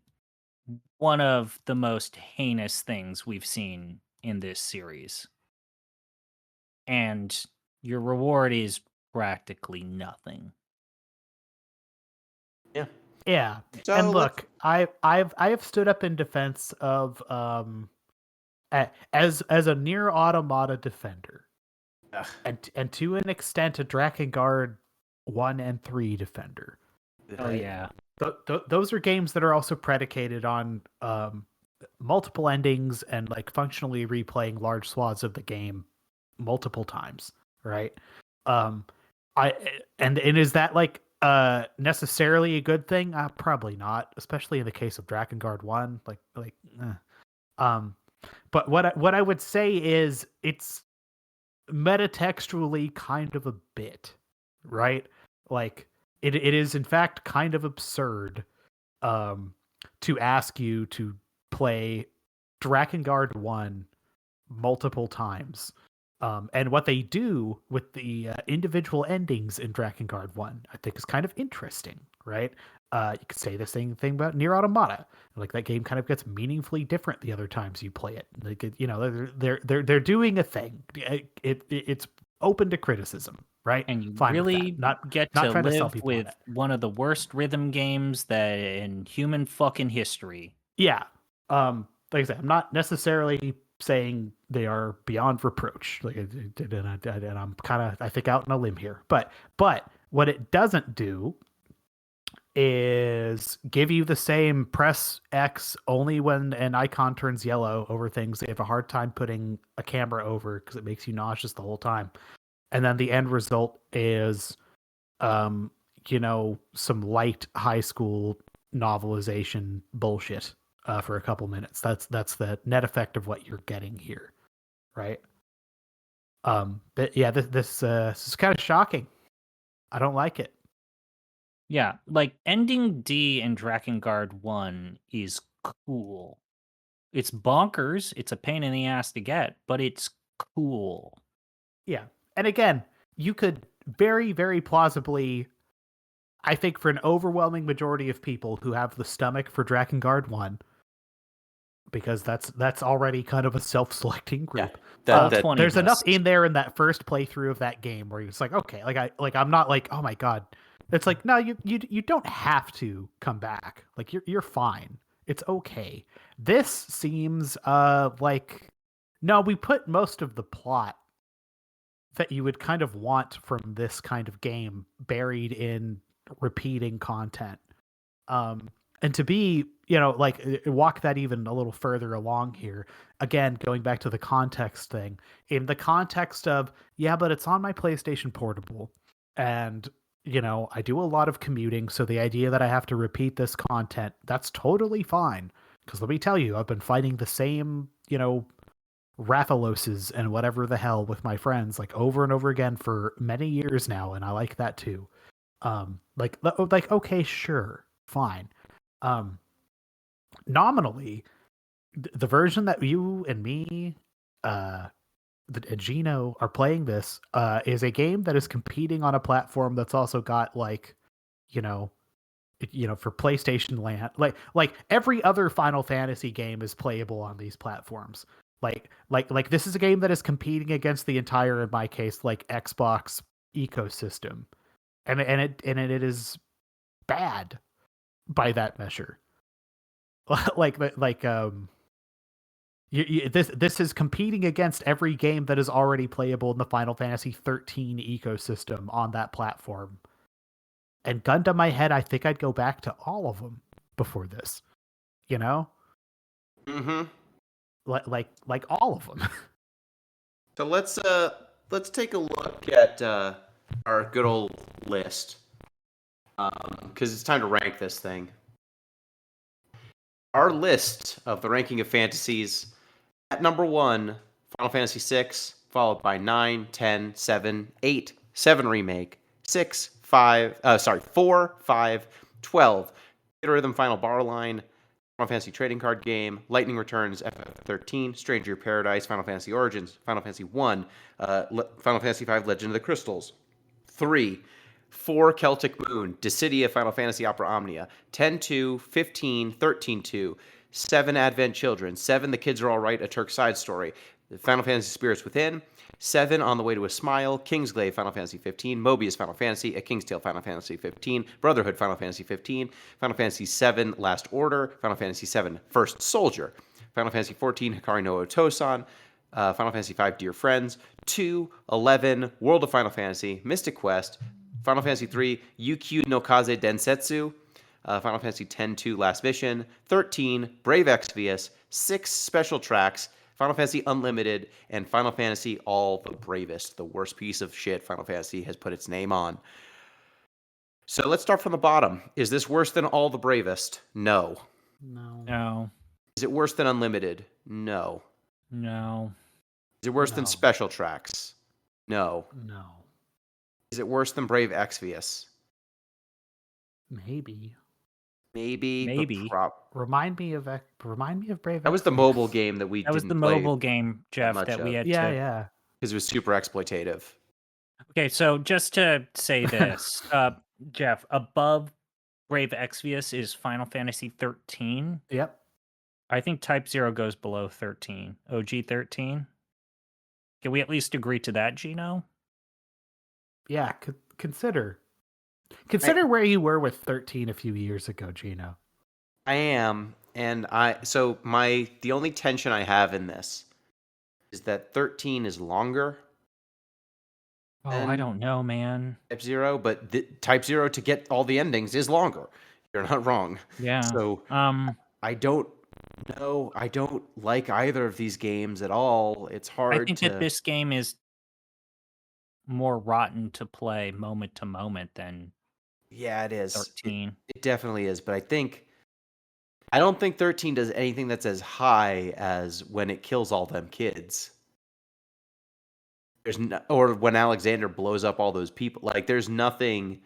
one of the most heinous things we've seen in this series. And your reward is practically nothing. Yeah. Yeah. So And look, I have stood up in defense of as a near automata defender. Ugh. And to an extent a Drakengard 1 and 3 defender. Oh yeah. Those are games that are also predicated on multiple endings and like functionally replaying large swaths of the game multiple times, right? And is that like necessarily a good thing? Probably not, especially in the case of Drakengard 1. But what I would say is it's metatextually kind of a bit, right? Like it is in fact kind of absurd to ask you to play Drakengard 1 multiple times. And what they do with the individual endings in Drakengard 1, I think is kind of interesting, right? You could say the same thing about Nier Automata. Like that game kind of gets meaningfully different the other times you play it. Like they're doing a thing. It's open to criticism, right? And you Fine with that. really get Not to trying to sell live people on with it. one of the worst rhythm games that in human fucking history. Yeah. Like I said, I'm not necessarily saying they are beyond reproach. Like, and I'm kind of, I think, out on a limb here. But what it doesn't do is give you the same press X only when an icon turns yellow over things they have a hard time putting a camera over because it makes you nauseous the whole time. And then the end result is, some light high school novelization bullshit for a couple minutes. That's the net effect of what you're getting here, right? But yeah, this is kind of shocking. I don't like it. Yeah, like ending D in Drakengard 1 is cool. It's bonkers, it's a pain in the ass to get, but it's cool. Yeah, and again, you could very, very plausibly, I think, for an overwhelming majority of people who have the stomach for Drakengard 1, because that's already kind of a self-selecting group. There's enough in there in that first playthrough of that game where it's like, okay, I'm not like, oh my god. It's like, no, you don't have to come back. Like you're fine. It's okay. This seems like, no, we put most of the plot that you would kind of want from this kind of game buried in repeating content. And to be, walk that even a little further along here, again, going back to the context thing, in the context of, yeah, but it's on my PlayStation Portable, and, I do a lot of commuting, so the idea that I have to repeat this content, that's totally fine. Because let me tell you, I've been fighting the same, Rathaloses and whatever the hell with my friends, like, over and over again for many years now, and I like that too. Okay, sure, fine. Nominally, the version that you and me, and Gino are playing this, is a game that is competing on a platform that's also got for PlayStation Land, like every other Final Fantasy game is playable on these platforms. Like this is a game that is competing against the entire, in my case, like Xbox ecosystem, and it is bad by that measure. This is competing against every game that is already playable in the Final Fantasy 13 ecosystem on that platform. And gun to my head, I think I'd go back to all of them before this. Mm-hmm. Like all of them. So let's take a look at our good old list, because it's time to rank this thing. Our list of the Ranking of Fantasies, at number 1, Final Fantasy VI, followed by 9, 10, 7, 8, 7 Remake, 4, 5, 12, Rhythm Final Bar Line, Final Fantasy Trading Card Game, Lightning Returns, FF13, Stranger Paradise, Final Fantasy Origins, Final Fantasy 1, Final Fantasy V Legend of the Crystals, 3, 4 Celtic Moon, Dissidia, Final Fantasy Opera Omnia, 10-2, 15, 13-2, 7 Advent Children, 7 The Kids Are Alright, A Turk's Side Story, Final Fantasy Spirits Within, 7 On the Way to a Smile, Kingsglaive, Final Fantasy 15, Mobius, Final Fantasy, A King's Tale, Final Fantasy 15, Brotherhood, Final Fantasy 15, Final Fantasy 7, Last Order, Final Fantasy 7, First Soldier, Final Fantasy 14, Hikari no Otosan, Final Fantasy 5, Dear Friends, 2, 11, World of Final Fantasy, Mystic Quest, Final Fantasy 3, Yukyu no Kaze Densetsu, Final Fantasy X-2, Last Mission, 13, Brave Exvius, 6 Special Tracks, Final Fantasy Unlimited, and Final Fantasy All the Bravest, the worst piece of shit Final Fantasy has put its name on. So let's start from the bottom. Is this worse than All the Bravest? No. No. Is it worse than Unlimited? No. No. Is it worse than Special Tracks? No. No. Is it worse than Brave Exvius? Maybe. maybe. Maybe. Remind me of Brave. That was the Exvius. mobile game that we That was didn't the play mobile game, Jeff, much that we of. had Yeah, to. yeah. because it was super exploitative. Okay, so just to say this, Jeff, above Brave Exvius is Final Fantasy 13. Yep. I think Type 0 goes below 13. OG 13. Can we at least agree to that, Gino? Yeah. Consider where you were with 13 a few years ago, Gino. I am, and the only tension I have in this is that 13 is longer Oh, I than don't know, man. Type 0, but Type 0 to get all the endings is longer. You're not wrong. Yeah. So I don't know. I don't like either of these games at all. It's hard I think to. that this game is more rotten to play moment to moment than Yeah, it is. 13. It definitely is. But I don't think 13 does anything that's as high as when it kills all them kids. Or when Alexander blows up all those people. Like, there's nothing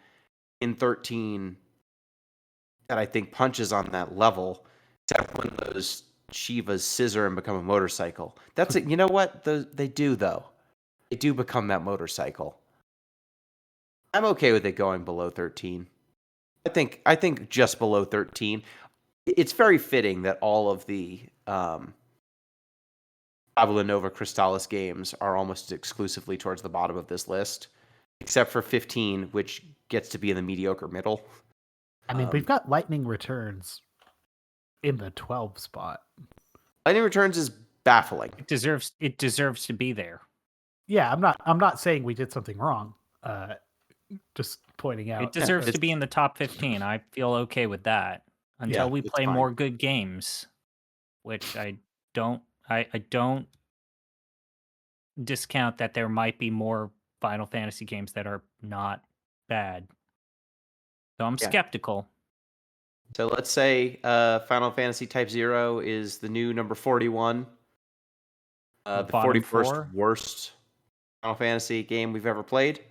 in 13 that I think punches on that level, except when those Shivas scissor and become a motorcycle. That's it. You know what? They do, though. They do become that motorcycle. I'm okay with it going below 13. I think just below 13. It's very fitting that all of the Fabula Nova Crystallis games are almost exclusively towards the bottom of this list, except for 15, which gets to be in the mediocre middle. I mean, we've got Lightning Returns in the 12 spot. Lightning Returns is baffling. It deserves to be there. Yeah, I'm not saying we did something wrong. Just pointing out It deserves to be in the top 15. I feel okay with that until Yeah, we it's play fine. more good games, which I don't discount that there might be more Final Fantasy games that are not bad. So I'm Yeah. skeptical. So let's say Final Fantasy Type 0 is the new number 41. The Bottom 41st four? worst Final Fantasy game we've ever played.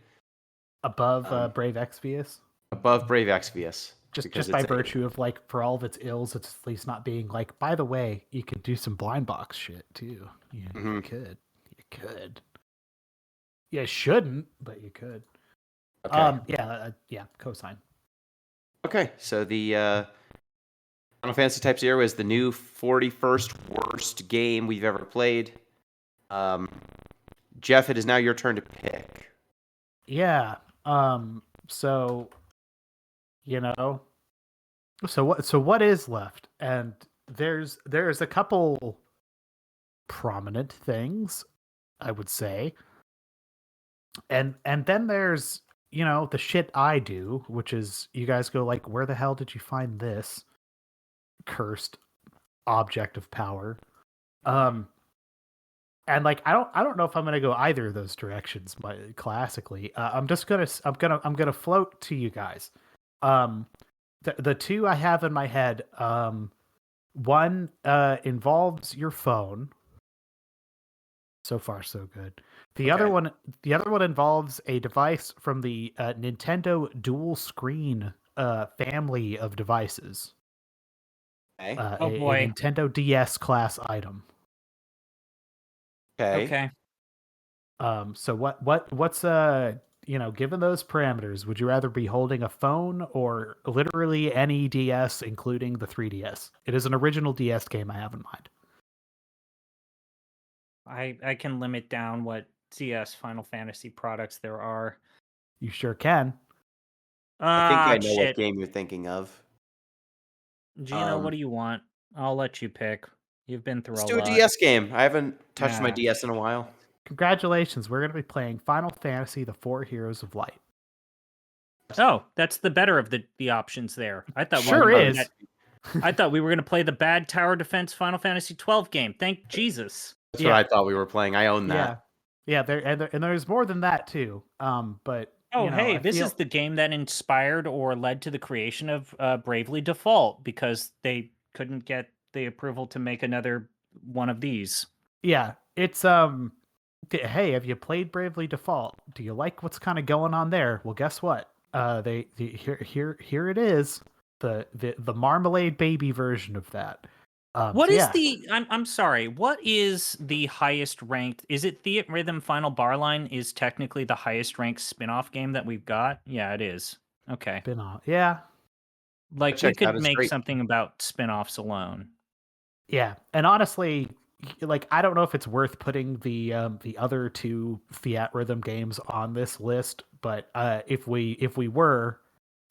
above Brave Exvius. Above Brave Exvius. Just by virtue of, like, for all of its ills, it's at least not being like, by the way, you could do some blind box shit too. You could. You could. You shouldn't, but you could. Okay. Yeah, cosign. Okay, so the Final Fantasy Type 0 is the new 41st worst game we've ever played. Jeff, it is now your turn to pick. Yeah. So, you know, so what is left? And there's a couple prominent things, I would say. And then there's, the shit I do, which is you guys go like, where the hell did you find this cursed object of power? And like I don't know if I'm gonna go either of those directions, but classically, I'm gonna float to you guys. The two I have in my head, one involves your phone. So far, so good. The other one involves a device from the Nintendo dual screen family of devices. Okay. Oh, boy. A Nintendo DS class item. Okay. So what's given those parameters, would you rather be holding a phone or literally any DS, including the 3DS? It is an original DS game I have in mind. I can limit down what CS Final Fantasy products there are. You sure can. I think I know Shit. what game you're thinking of. Gino, what do you want? I'll let you pick. You've been through Let's a do a lot. DS game. I haven't touched my Yeah. DS in a while. Congratulations, we're going to be playing Final Fantasy: The Four Heroes of Light. Oh, that's the better of the options there. I thought Sure is. I thought we were going to play the bad tower defense Final Fantasy 12 game. Thank Jesus. That's what I thought we were playing. I own that. Yeah. There's more than that too. But hey, this is the game that inspired or led to the creation of Bravely Default because they couldn't get the approval to make another one of these. Yeah, it's hey, have you played Bravely Default? Do you like what's kind of going on there? Well, guess what? Here it is. the marmalade baby version of that. What so is yeah, the? I'm sorry. What is the highest ranked? Is it Rhythm Final Barline is technically the highest ranked spin-off game that we've got? Yeah, it is. Okay. been on. Yeah, Like we checks out. could It's make great. something about spin-offs alone. yeah, and honestly, like I don't know if it's worth putting the other two Fiat Rhythm games on this list, but if we were,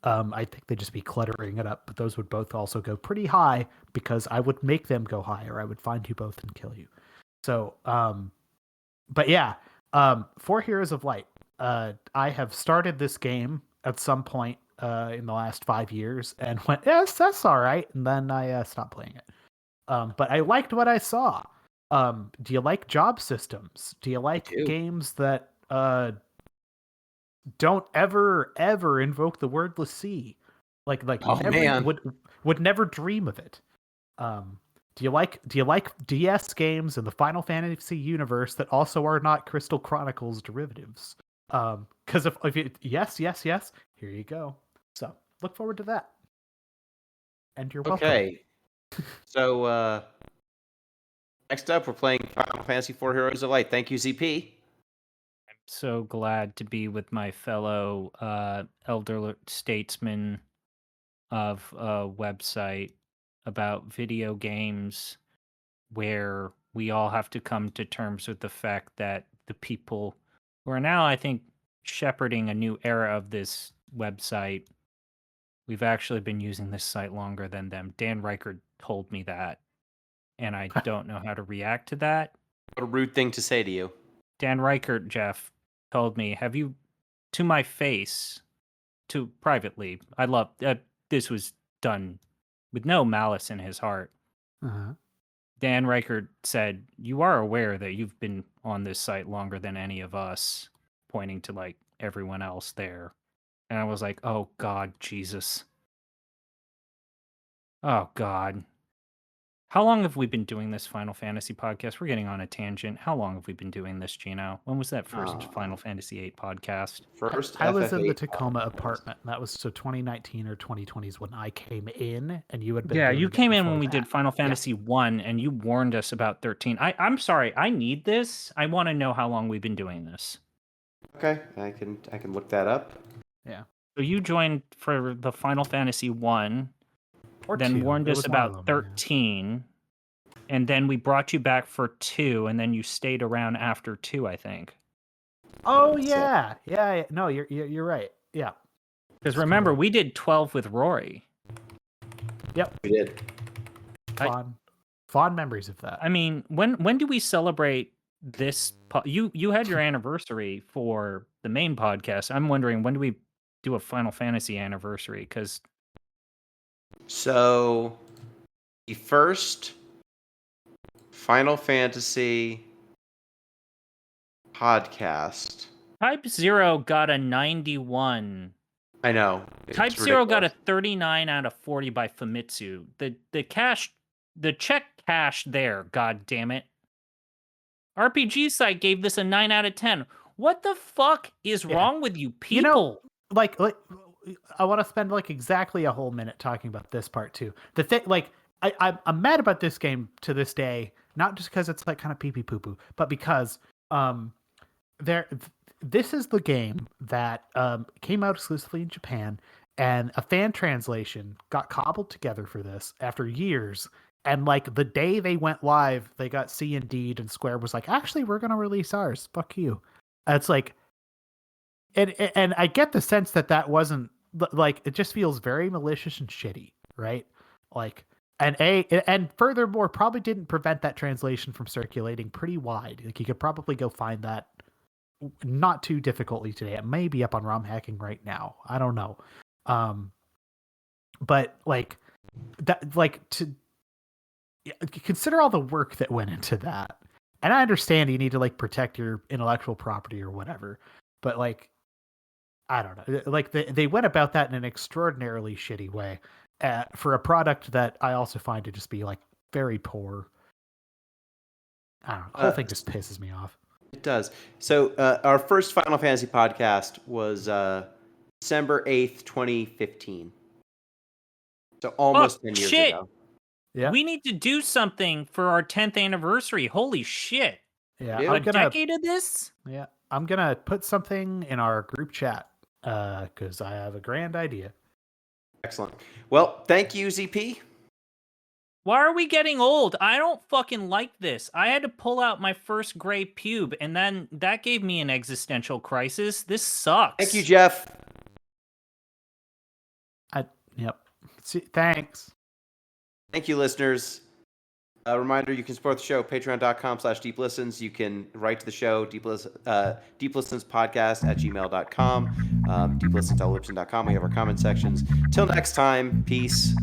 I think they'd just be cluttering it up. But those would both also go pretty high because I would make them go higher. I would find you both and kill you. So, but yeah, for Heroes of Light, I have started this game at some point in the last 5 years and went, yes, that's all right, and then I stopped playing it. But I liked what I saw. Do you like job systems? Do you like do. games that don't ever invoke the wordless sea? Like Oh, never man. would never dream of it. Do you like DS games in the Final Fantasy universe that also are not Crystal Chronicles derivatives? Because if you, yes, here you go. So look forward to that. And you're welcome. Okay. So next up, we're playing Final Fantasy IV Heroes of Light. Thank you, ZP. So glad to be with my fellow elder statesman of a website about video games where we all have to come to terms with the fact that the people who are now, I think, shepherding a new era of this website, we've actually been using this site longer than them. Dan Reichert told me that, and I don't know how to react to that. What a rude thing to say to you. Dan Reichert, Jeff, told me, have you, to my face, to privately, I love, this was done with no malice in his heart. Uh-huh. Dan Reichert said, you are aware that you've been on this site longer than any of us, pointing to like everyone else there. And I was like, oh God, Jesus. Oh God. How long have we been doing this Final Fantasy podcast? We're getting on a tangent. How long have we been doing this, Gino? When was that first Final Fantasy VIII podcast? First, I was in the FF8 Tacoma apartment. And that was so 2019 or 2020 is when I came in, and you had been. Yeah, doing you it came in before when we that. did Final Fantasy 1 and you warned us about 13. I'm sorry, I need this. I want to know how long we've been doing this. Okay, I can look that up. Yeah. So you joined for the Final Fantasy 1, Or then two. warned It us was one of about them, yeah. 13, and then we brought you back for 2, and then you stayed around after 2, I think. Oh That's it. yeah. No, you're right. Yeah. Because remember, we did 12 with Rory. Yep. We did. Fond memories of that. I mean, when do we celebrate this? You had your anniversary for the main podcast. I'm wondering, when do we do a Final Fantasy anniversary? Because So, the first Final Fantasy podcast. Type 0 got a 91. I know. It's Type 0 got a ridiculous. 39 out of 40 by Famitsu. The check cash there, god damn it. RPG site gave this a 9 out of 10. What the fuck is wrong with you people? You know, like I want to spend like exactly a whole minute talking about this part too. The thing, like, I'm mad about this game to this day, not just because it's like kind of pee pee poo poo, but because this is the game that came out exclusively in Japan, and a fan translation got cobbled together for this after years. And like the day they went live, they got C&D'd, and Square was like, "Actually, we're gonna release ours. Fuck you." And it's like, and I get the sense that wasn't like, it just feels very malicious and shitty, right? Like, and furthermore, probably didn't prevent that translation from circulating pretty wide. Like, you could probably go find that not too difficultly today. It may be up on ROM hacking right now. I don't know. But like that, like, to consider all the work that went into that. And I understand you need to like protect your intellectual property or whatever, but like, I don't know. Like they went about that in an extraordinarily shitty way for a product that I also find to just be like very poor. I don't know. The whole thing just pisses me off. It does. So our first Final Fantasy podcast was December 8th, 2015. So almost Fuck, 10 years shit. ago. Yeah. We need to do something for our 10th anniversary. Holy shit. Yeah. Yeah. A decade of this? Yeah. I'm gonna put something in our group chat because I have a grand idea. Excellent. Well, thank you, ZP. Why are we getting old? I don't fucking like this. I had to pull out my first gray pube, and then that gave me an existential crisis. This sucks. Thank you, Jeff. Yep. See, thanks. Thank you, listeners. A reminder, you can support the show, patreon.com/deeplistens. You can write to the show, deeplistenspodcast@gmail.com, deeplisens.libsyn.com. We have our comment sections. Till next time, peace.